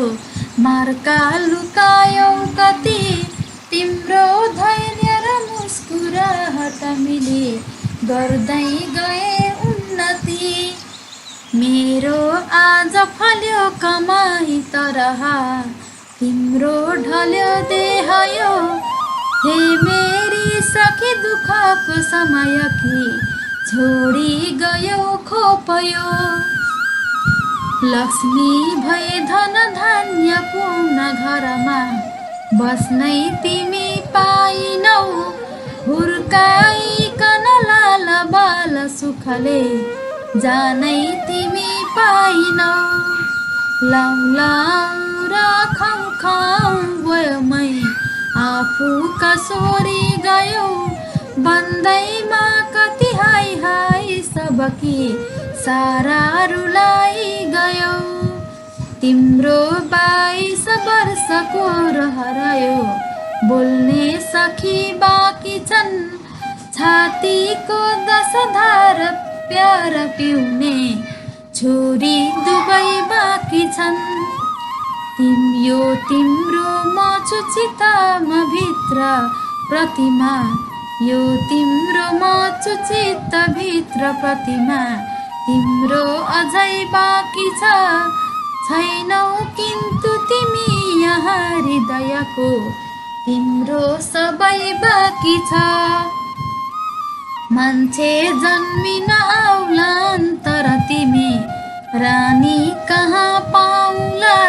मर्का लुकायौ कति तिम्रो धैर्य र मुस्कुराहट मिली गर्दै गए उन्नति मेरो आज फल्यो कमाई तरह तिम्रो ढल्यो देह यो हे मेरी सखी दुःखको समय कि छोडी गयो खोपयो लक्ष्मी भए धन धान्य पूर्ण घरमा बस्नै तिमी पाइनौ हुर्काइकन लाल बाल सुखले जानै तिमी पाइनौ लाउ र खाउ वयमै आफू कसोरी गयो बन्दैमा कति हाई हाई सबकी सारा रुलाई गयो तिम्रो 22 वर्षको रहरयो बोल्ने सखी बाँकी छन् छातीको 10 धार प्यार पिउने छोरी दुवै बाँकी छन् यो तिम्रो म छु चित्तमा भित्र प्रतिमा यो तिम्रो म छु चित्तभित्र प्रतिमा तिम्रो अझै बाँकी छ छैनौ किन्तु तिमी यहाँ हृदयको तिम्रो सबै बाँकी छ मान्छे जन्मिन आउलान् तर तिमी रानी कहाँ पाउला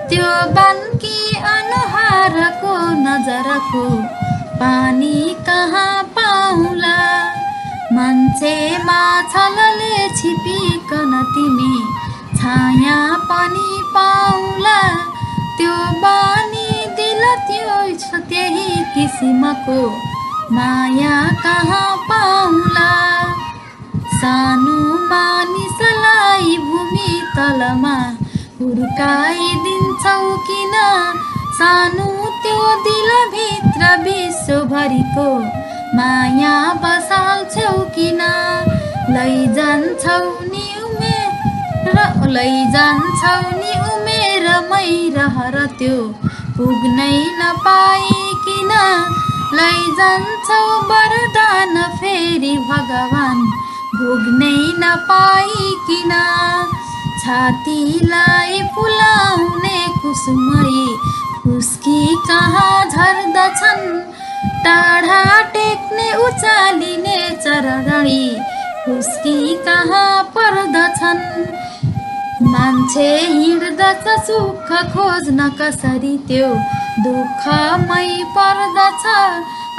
त्यो बान्की अनुहारको नजरको पानी कहाँ पाउला मान्छे माछलले छिपिकन तिमी छाया पनि पाउला त्यो बानी दिल त्यो छ त्यही किसिमको माया कहाँ पाउला सानो मानिसलाई भूमि तलमा हुर्काइदिन्छौ किन सानो त्यो दिलभित्र विश्वभरिको माया बसाल्छौ किन लैजान्छौ नि उमेरमै रहर त्यो पुग्नै नपाइकिन लैजान्छौ वरदान फेरि भगवान भोग्नै नपाइकिन छातीलाई फुलाउने कुसुमरी फुस्की कहाँ झर्दछन् टाढा टेक्ने उचालिने चरणी फुस्की कहाँ पर्दछन् मान्छे हिँड्दछ सुख खोज्न कसरी त्यो दुःखमै पर्दछ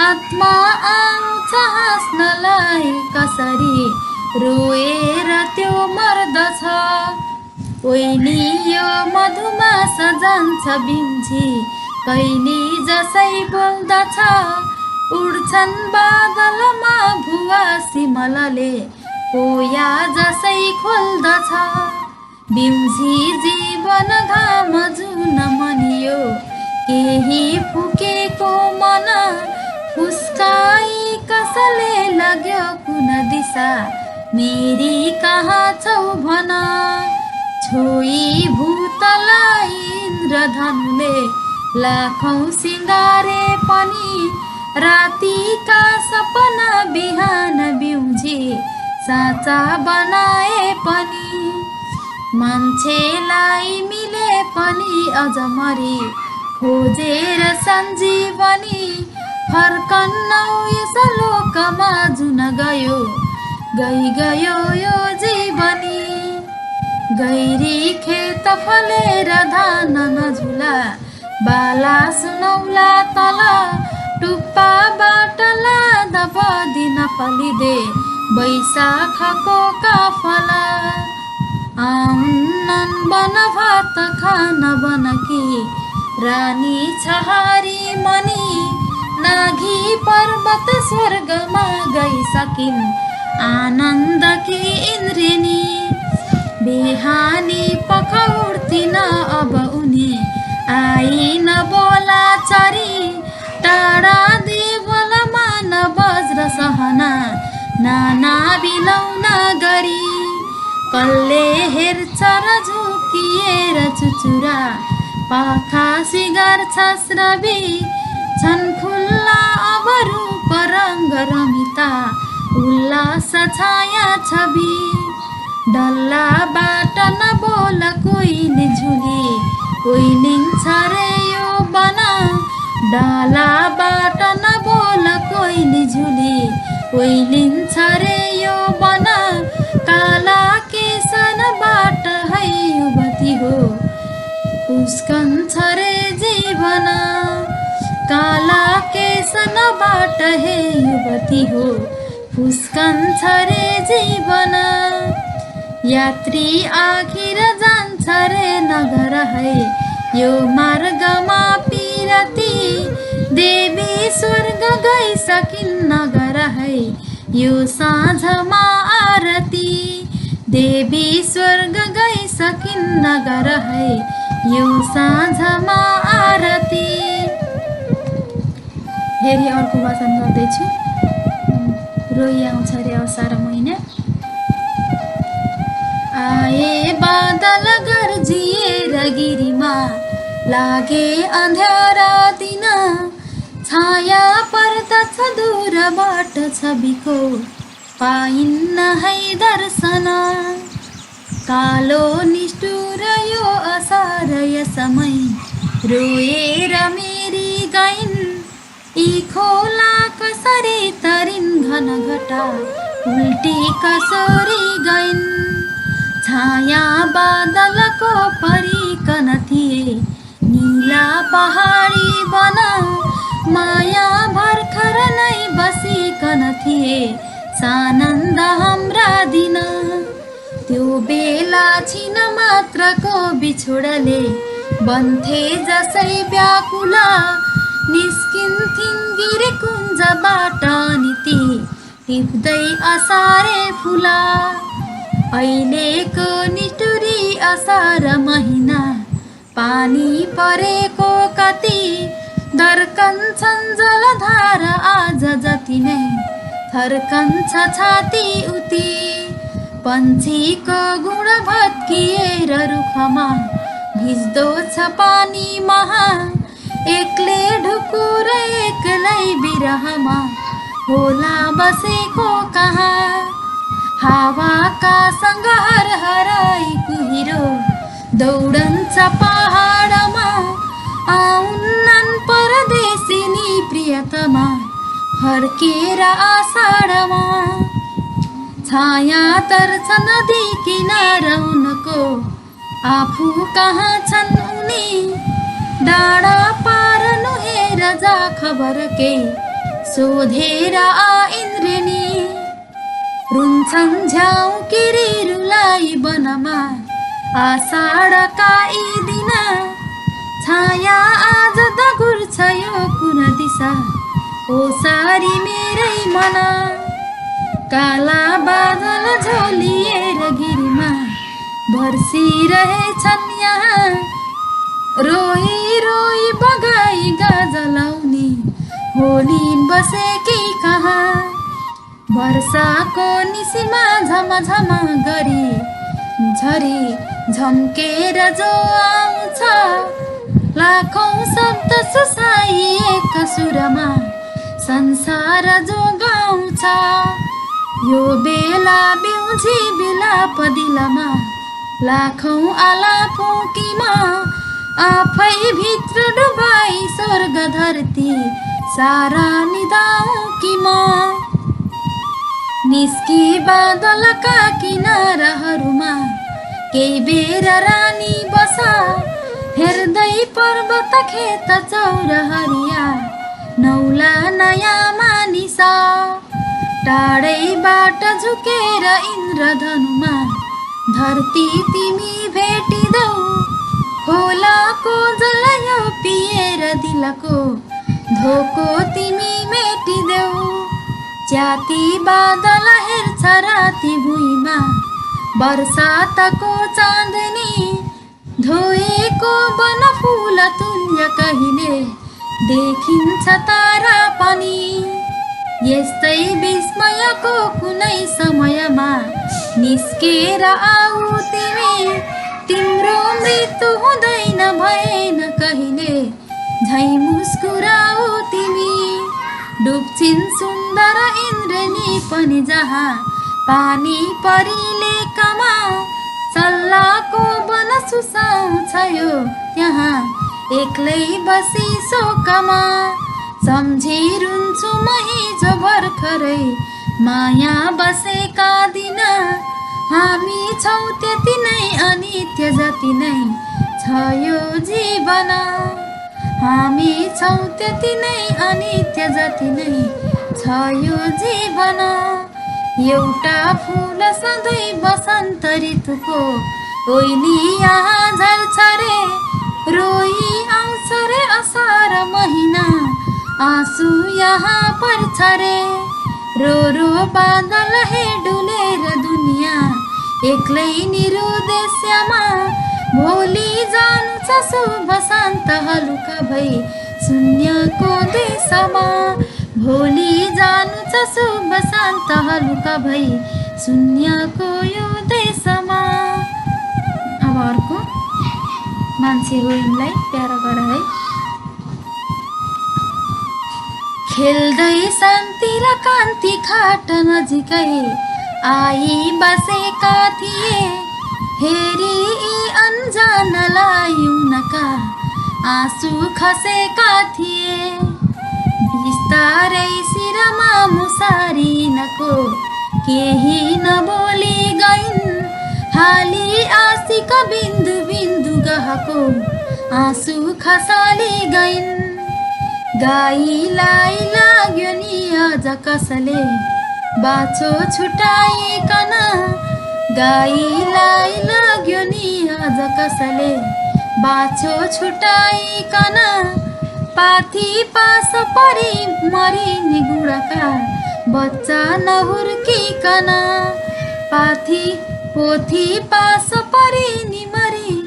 आत्मा आउँछ हाँस्नलाई कसरी रोएर त्यो मर्दछ कोइली यो मधुमास जान्छ बिउझी कैली जसै बोल्दछ उड्छन् बादलमा भुवा सिमलले पोया जसै खोल्दछ बिउझी जीवन घाम जुन मनियो केही फुकेको मन फुस्काई कसले लाग्यो कुन दिशा मेरी कहाँ छौ भन छोई भूतलाई इन्द्रधनुले लाखौं सिंगारे पनि रातिका सपना बिहान बिउझी साँचा बनाए पनि मान्छेलाई मिले पनि अझमरी खोजेर सञ्जीवनी फर्कन्नौ यस लोकमा जुन गयो गयो यो जीवनी गैरी खेत फलेर धान नझुला बाला सुनौला तल टुप्पा बाटला दबदिन फलिदे बैशाखको काफला आउन्नन् बन भात खान बनकी रानी छहारी मनी नाघी पर्वत स्वर्गमा गइसकिन् आनन्दकी इन्द्रिणी बिहानी पख उड्थिन अब उनी आइन बोला चरी टाढा देवल मान वज्र सहना नाना बिलौना गरी कल्ले हेर्छ र झुकिएर चुचुरा पाखा सिगार छस्रबी छन् खुल्ला अब रूप रङ्ग रमिता उल्लास छाया छवि डल्लाबाट नबोल कोइली झुली ओइलिन्छ रे यो बन डालाबाट नबोल कोइली झुली ओइलिन्छ रे यो बन काला केसनबाट है युवती हो उस्कन्छ रे जीवन काला केसनबाट हे युवती हो फुस्कन्छ रे जीवन यात्री आखिर जान्छ रे नगर है यो मार्गमा पिरती देवी स्वर्ग गइसकिन् नगर है यो साँझमा आरती देवी स्वर्ग गइसकिन् नगर है यो साँझमा आरती। फेरि अर्को वचन गर्दैछु। रोइ आउँछ रे असार महिना आए बादल गर्जिएर गिरीमा लागे अन्ध्यारा दिन छाया पर्दछ दूरबाट छविको पाइन्न है दर्शन कालो निष्ठुर यो असारय समय रोएर मेरी गइन् यी खोला कसरी तरिन् घन घटा उल्टी कसरी गइन् छाया बादलको परिकन थिए नीला पहाडी बन माया भर्खर नै बसिकन थिए सानन्द हाम्रा दिन त्यो बेला छिन मात्रको बिछोडले बन्थे जसै व्याकुला निस्किन्थिन् गिरी कुञ्जबाट नीति टिप्दै असारे फुला अहिलेको निष्ठुरी असार महिना पानी परेको कति धर्कन्छन् जलधार आज जति नै थर्कन्छ छाती उति पन्छीको गुण भत्किएर रुखमा भिज्दो छ पानी महा एक्लै ढुकुर एक्लै बिरहमा होला बसेको कहाँ हावाका सँग हर हराई कुहिरो दौडन्छ पहाडमा आउन्नन् परदेशिनी प्रियतमा फर्केर आषाढमा छाया तर्छ नदी किनार उनको आफू कहाँ छन् उनी डाँडा पार नुहेर जा खबर के सोधेर आ इन्द्रिणी रुन्छन् झ्याउ किरी रुलाई वनमा आषाढका यी दिन छाया आज दगुर्छ यो कुन दिशा ओ सारी मेरै मन काला बादल झोलिएर गिरीमा बर्सिरहेछन् यहाँ रोई रोई बगाई गाजलाउने होलिन् बसेकी कहाँ वर्षाको निसीमा झमझम गरी झरी झम्केर जो आउँछ लाखौं शब्द सुसाइएका सुरमा संसार जो गाउँछ यो बेला बिउझी बिलाप दिलमा लाखौं आलापोकीमा आफै भित्र डुबाई स्वर्ग धरती सारा निदाऊ कि म निस्की बादलका किनाराहरूमा केही बेर रानी बस हेर्दै पर्वत खेत चौरहरिया नौला नयाँ मानिसा टाढैबाट झुकेर इन्द्रधनुमा धरती तिमी भेटिदेऊ खोलाको जलयो पिएर दिलको धोको तिमी मेटिदेऊ च्याती बादल हेर्छ राति भुइँमा बर्सातको चाँदनी धोएको बनफुल तुल्य कहिले देखिन्छ तारा पनि यस्तै विस्मयको कुनै समयमा निस्केर आऊ तिमी तिम्रो मृत्यु हुँदैन भएन कहिले झै मुस्कुराऊ तिमी डुब्छिन् सुन्दर इन्द्रेणी पनि जहाँ पानी परिले कमा सल्लाको बन सुसाउँछ यो त्यहाँ एक्लै बसी शोकमा सम्झिरुन्छु म हिजो भर्खरै माया बसेका दिन हामी छौँ त्यति नै अनित्य जति नै छ यो जीवन हामी छौँ त्यति नै अनित्य जति नै छ यो जीवन एउटा फुल सधैँ बसन्त ऋतुको ओइली यहाँ झर्छ रे रोई आउँछ रे असार महिना आँसु यहाँ पर्छ रे रो रो बादल हे डुलेर दुनियाँ एक्लै निरुदेश्यमा भोलि जानु छ शुभ शान्त हलुका भई शून्यको देशमा भोलि जानु छ शुभ शान्त हलुका भई शून्यको यो देशमा। अब अर्को मान्छे हो यिनलाई प्यारो गर है। खेल्दै शान्ति र कान्ति खाट नजिकै आई बसेका थिए हेरी यी अन्जानलाई उनका आँसु खसेका थिए बिस्तारै शिरमा मुसारिनको केही नबोली गइन् हाली आशिक बिन्दु बिन्दु गहको आँसु खसाली गइन् गाईलाई लाग्यो नि अझ कसले बाछो छुटाइकन गाईलाई लाग्यो नि अझ कसले बाछो छुटाइकन पाथी पास परी मरी नि गुडका बच्चा नहुर्किकन पाथी पोथी पास परी नि मरी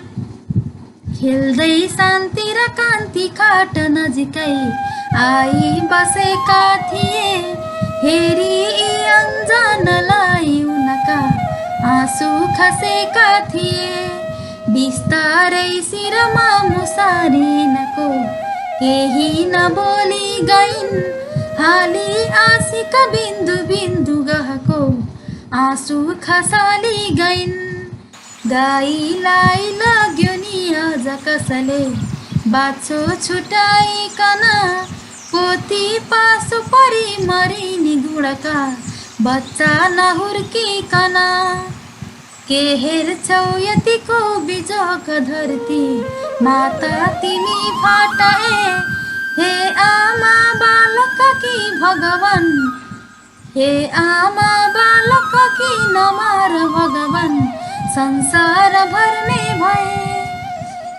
खेल्दै शान्ति र कान्ति खाट नजिकै आई बसेका थिए हेरी यी अन्जानलाई उनका आँसु खसेका थिए बिस्तारै शिरमा मुसारिनको केही नबोली गइन् हाली आशिक बिन्दु बिन्दु गहको आँसु खसाली गइन् गाईलाई लाग्यो नि अझ कसले बाछो छुटाइकन पोथी पासो परी मरी नि गुडका बच्चा नहुर्किकन के हेर्छौ यतिको बिजोक धरती माता तिमी फाटाए हे आमा बालक कि भगवान हे आमा बालक कि नमार भगवान संसार भर्ने भए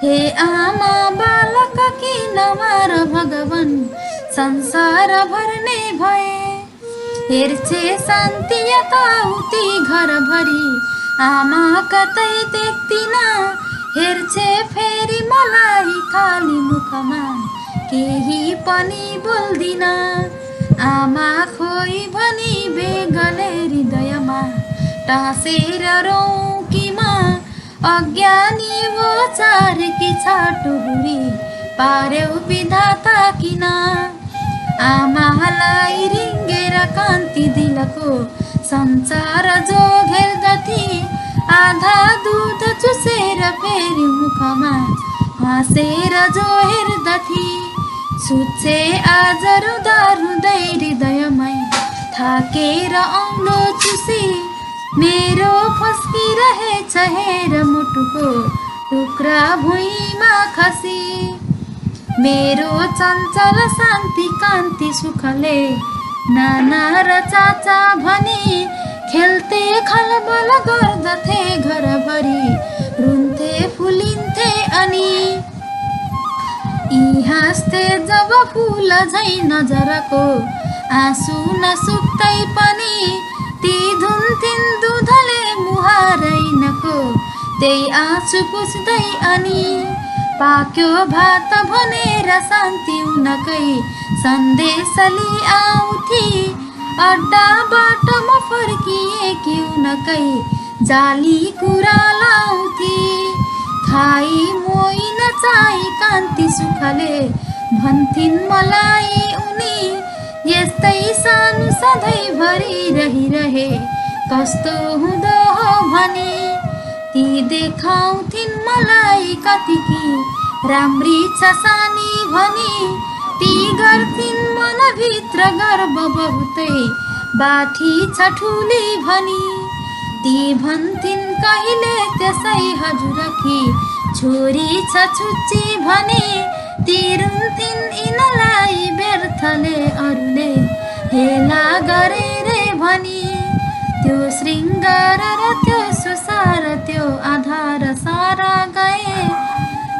हे आमा बालक कि नमार भगवान संसार भर्ने भए हेर्छे शान्ति यताउति घरभरि आमा कतै देख्दिन हेर्छे फेरि मलाई खाली मुखमा केही पनि बोल्दिन आमा खोइ भनी बेगले हृदयमा टाँसेर रौकीमा अज्ञानी वो चार कि छाटुहुरी पार्यौ विधाता किन आमालाई रिङ्गेर कान्ति दिलको संसार जो घेर्दथी आधा दूध चुसेर फेरि मुखमा हाँसेर जो हेर्दथी सुत्छे आज रुँदा रुँदै हृदयमै थाकेर औँलो चुसी मेरो फस्किरहेछ हेर मुटुको टुक्रा भुइँमा खसी मेरो चञ्चल शान्ति कान्ति सुखले नाना र चाचा भनी खेल्थे खलबल गर्दथे घरभरि रुन्थे फुलिन्थे अनि यी हाँस्थे जब फुल झै नजरको आँसु नसुक्दै पनि ती धुन्थिन् दुधले मुहारैनको त्यही आँसु पुस्दै अनि पाक्यो भात भनेर शान्ति उनकै सन्देश लि आउँथे अड्डाबाट म फर्किएकी उनकै जाली कुरा लाउँथे खाई मोइन चाहिँ कान्ति सुखले भन्थिन् मलाई उनी यस्तै सानो सधैँभरि रहिरहे कस्तो हुँदो हो भने ती देखाउँथिन् मलाई कतिकी राम्री छ सानी भनी ती गर्थिन् मनभित्र गर्व बहुतै बाठी छ ठुली भनी ती भन्थिन् कहिले त्यसै हजुरकी छोरी छ छुच्ची भने ती रुन्थिन् यिनलाई व्यर्थले अरूले हेला गरे रे भनी त्यो श्रृङ्गार र त्यो सुसार त्यो आधार सारा गए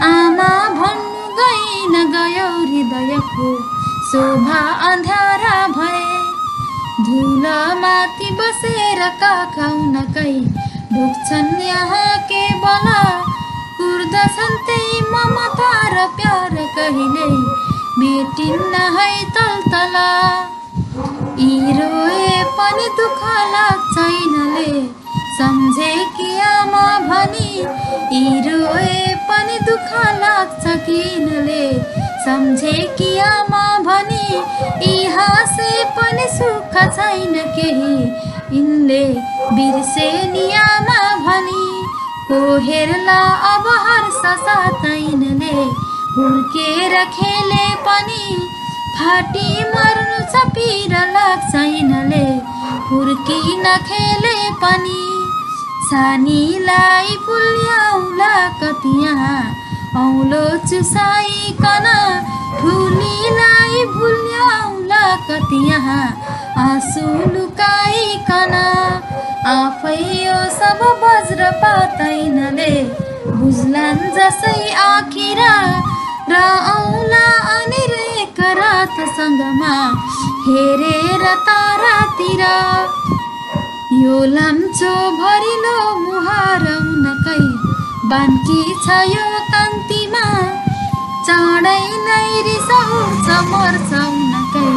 आमा भन्नु गइन गयो हृदयको शोभा अन्ध्यारा भए धुल माथि बसेर काखा उनकै ढुक्छन् यहाँ केवल कुर्दछन् त्यही ममता र प्यार कहिल्यै मेटिन्न है तलतल यी रोए पनि दुःख लाग्छ यिनले सम्झे कि आमा भनी यी रोए पनि दुःख लाग्छ किनले सम्झे कि आमा भनी यी हाँसे पनि सुख छैन केही यिनले बिर्से नि आमा भनी को हेर्ला अब हर्ष साथ यिनले हुर्केर खेले पनि फाटी मर्नु छ पिर लाग्छ यिनले हुर्किन खेले पनि सानीलाई फुल्याउला कति यहाँ औलो चुसाइकन ठुलीलाई भुल्याउला कति यहाँ आँसु लुकाइकन आफै यो सब वज्रपात यिनले बुझ्लान् जसै आखिर र औला अनि एक रातसँगमा हेरेर तारातिर यो लाम्चो भरिलो मुहार उनकै बान्की छ यो कान्तिमा चाँडै नै रिसाउँछ मर्छ उनकै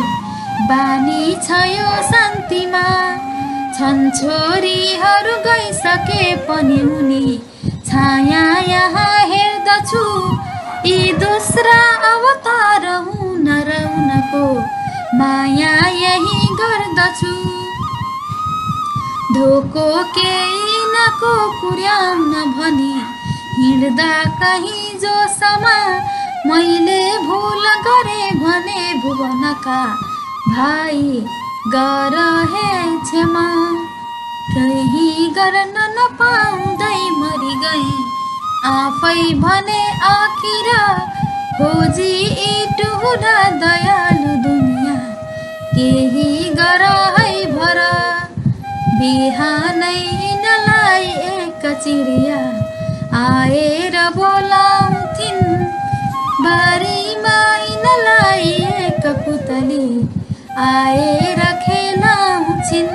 बानी छ यो शान्तिमा छन् छोरीहरू गइसके पनि उनी छाया यहाँ हेर्दछु यी दोस्रा अवतार हुन र उनको माया यही गर्दछु धोको केही नको पुर्याउन भनी हिँड्दा कहीँ जोसमा मैले भुल गरे भने भुवनका भाइ गर हे क्षमा केही गर्न नपाउँदै मरि गएँ आफै भने आखिर खोजी टुहुरा दयालु दुनिया केही गर है भर बिहानै यिनलाई एक चिडिया आएर बोलाउँथिन् बारीमा यिनलाई एक पुतली आएर खेलाउँछिन्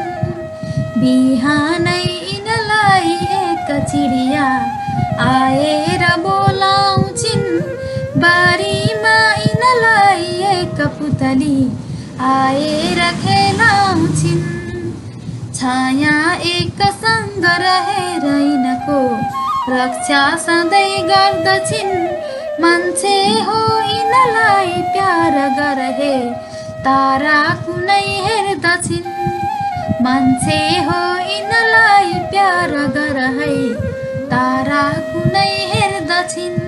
बिहानै यिनलाई एक चिडिया आएर बोलाउँछिन् बारीमा यिनलाई एक पुतली आएर खेलाउँछिन् छाया एकसँग रहेर यिनको रक्षा सधैँ गर्दछिन् मान्छे हो यिनलाई प्यार गरे तारा कुनै हेर्दछिन् मान्छे हो यिनलाई प्यार गरे तारा कुनै हेर्दछिन्।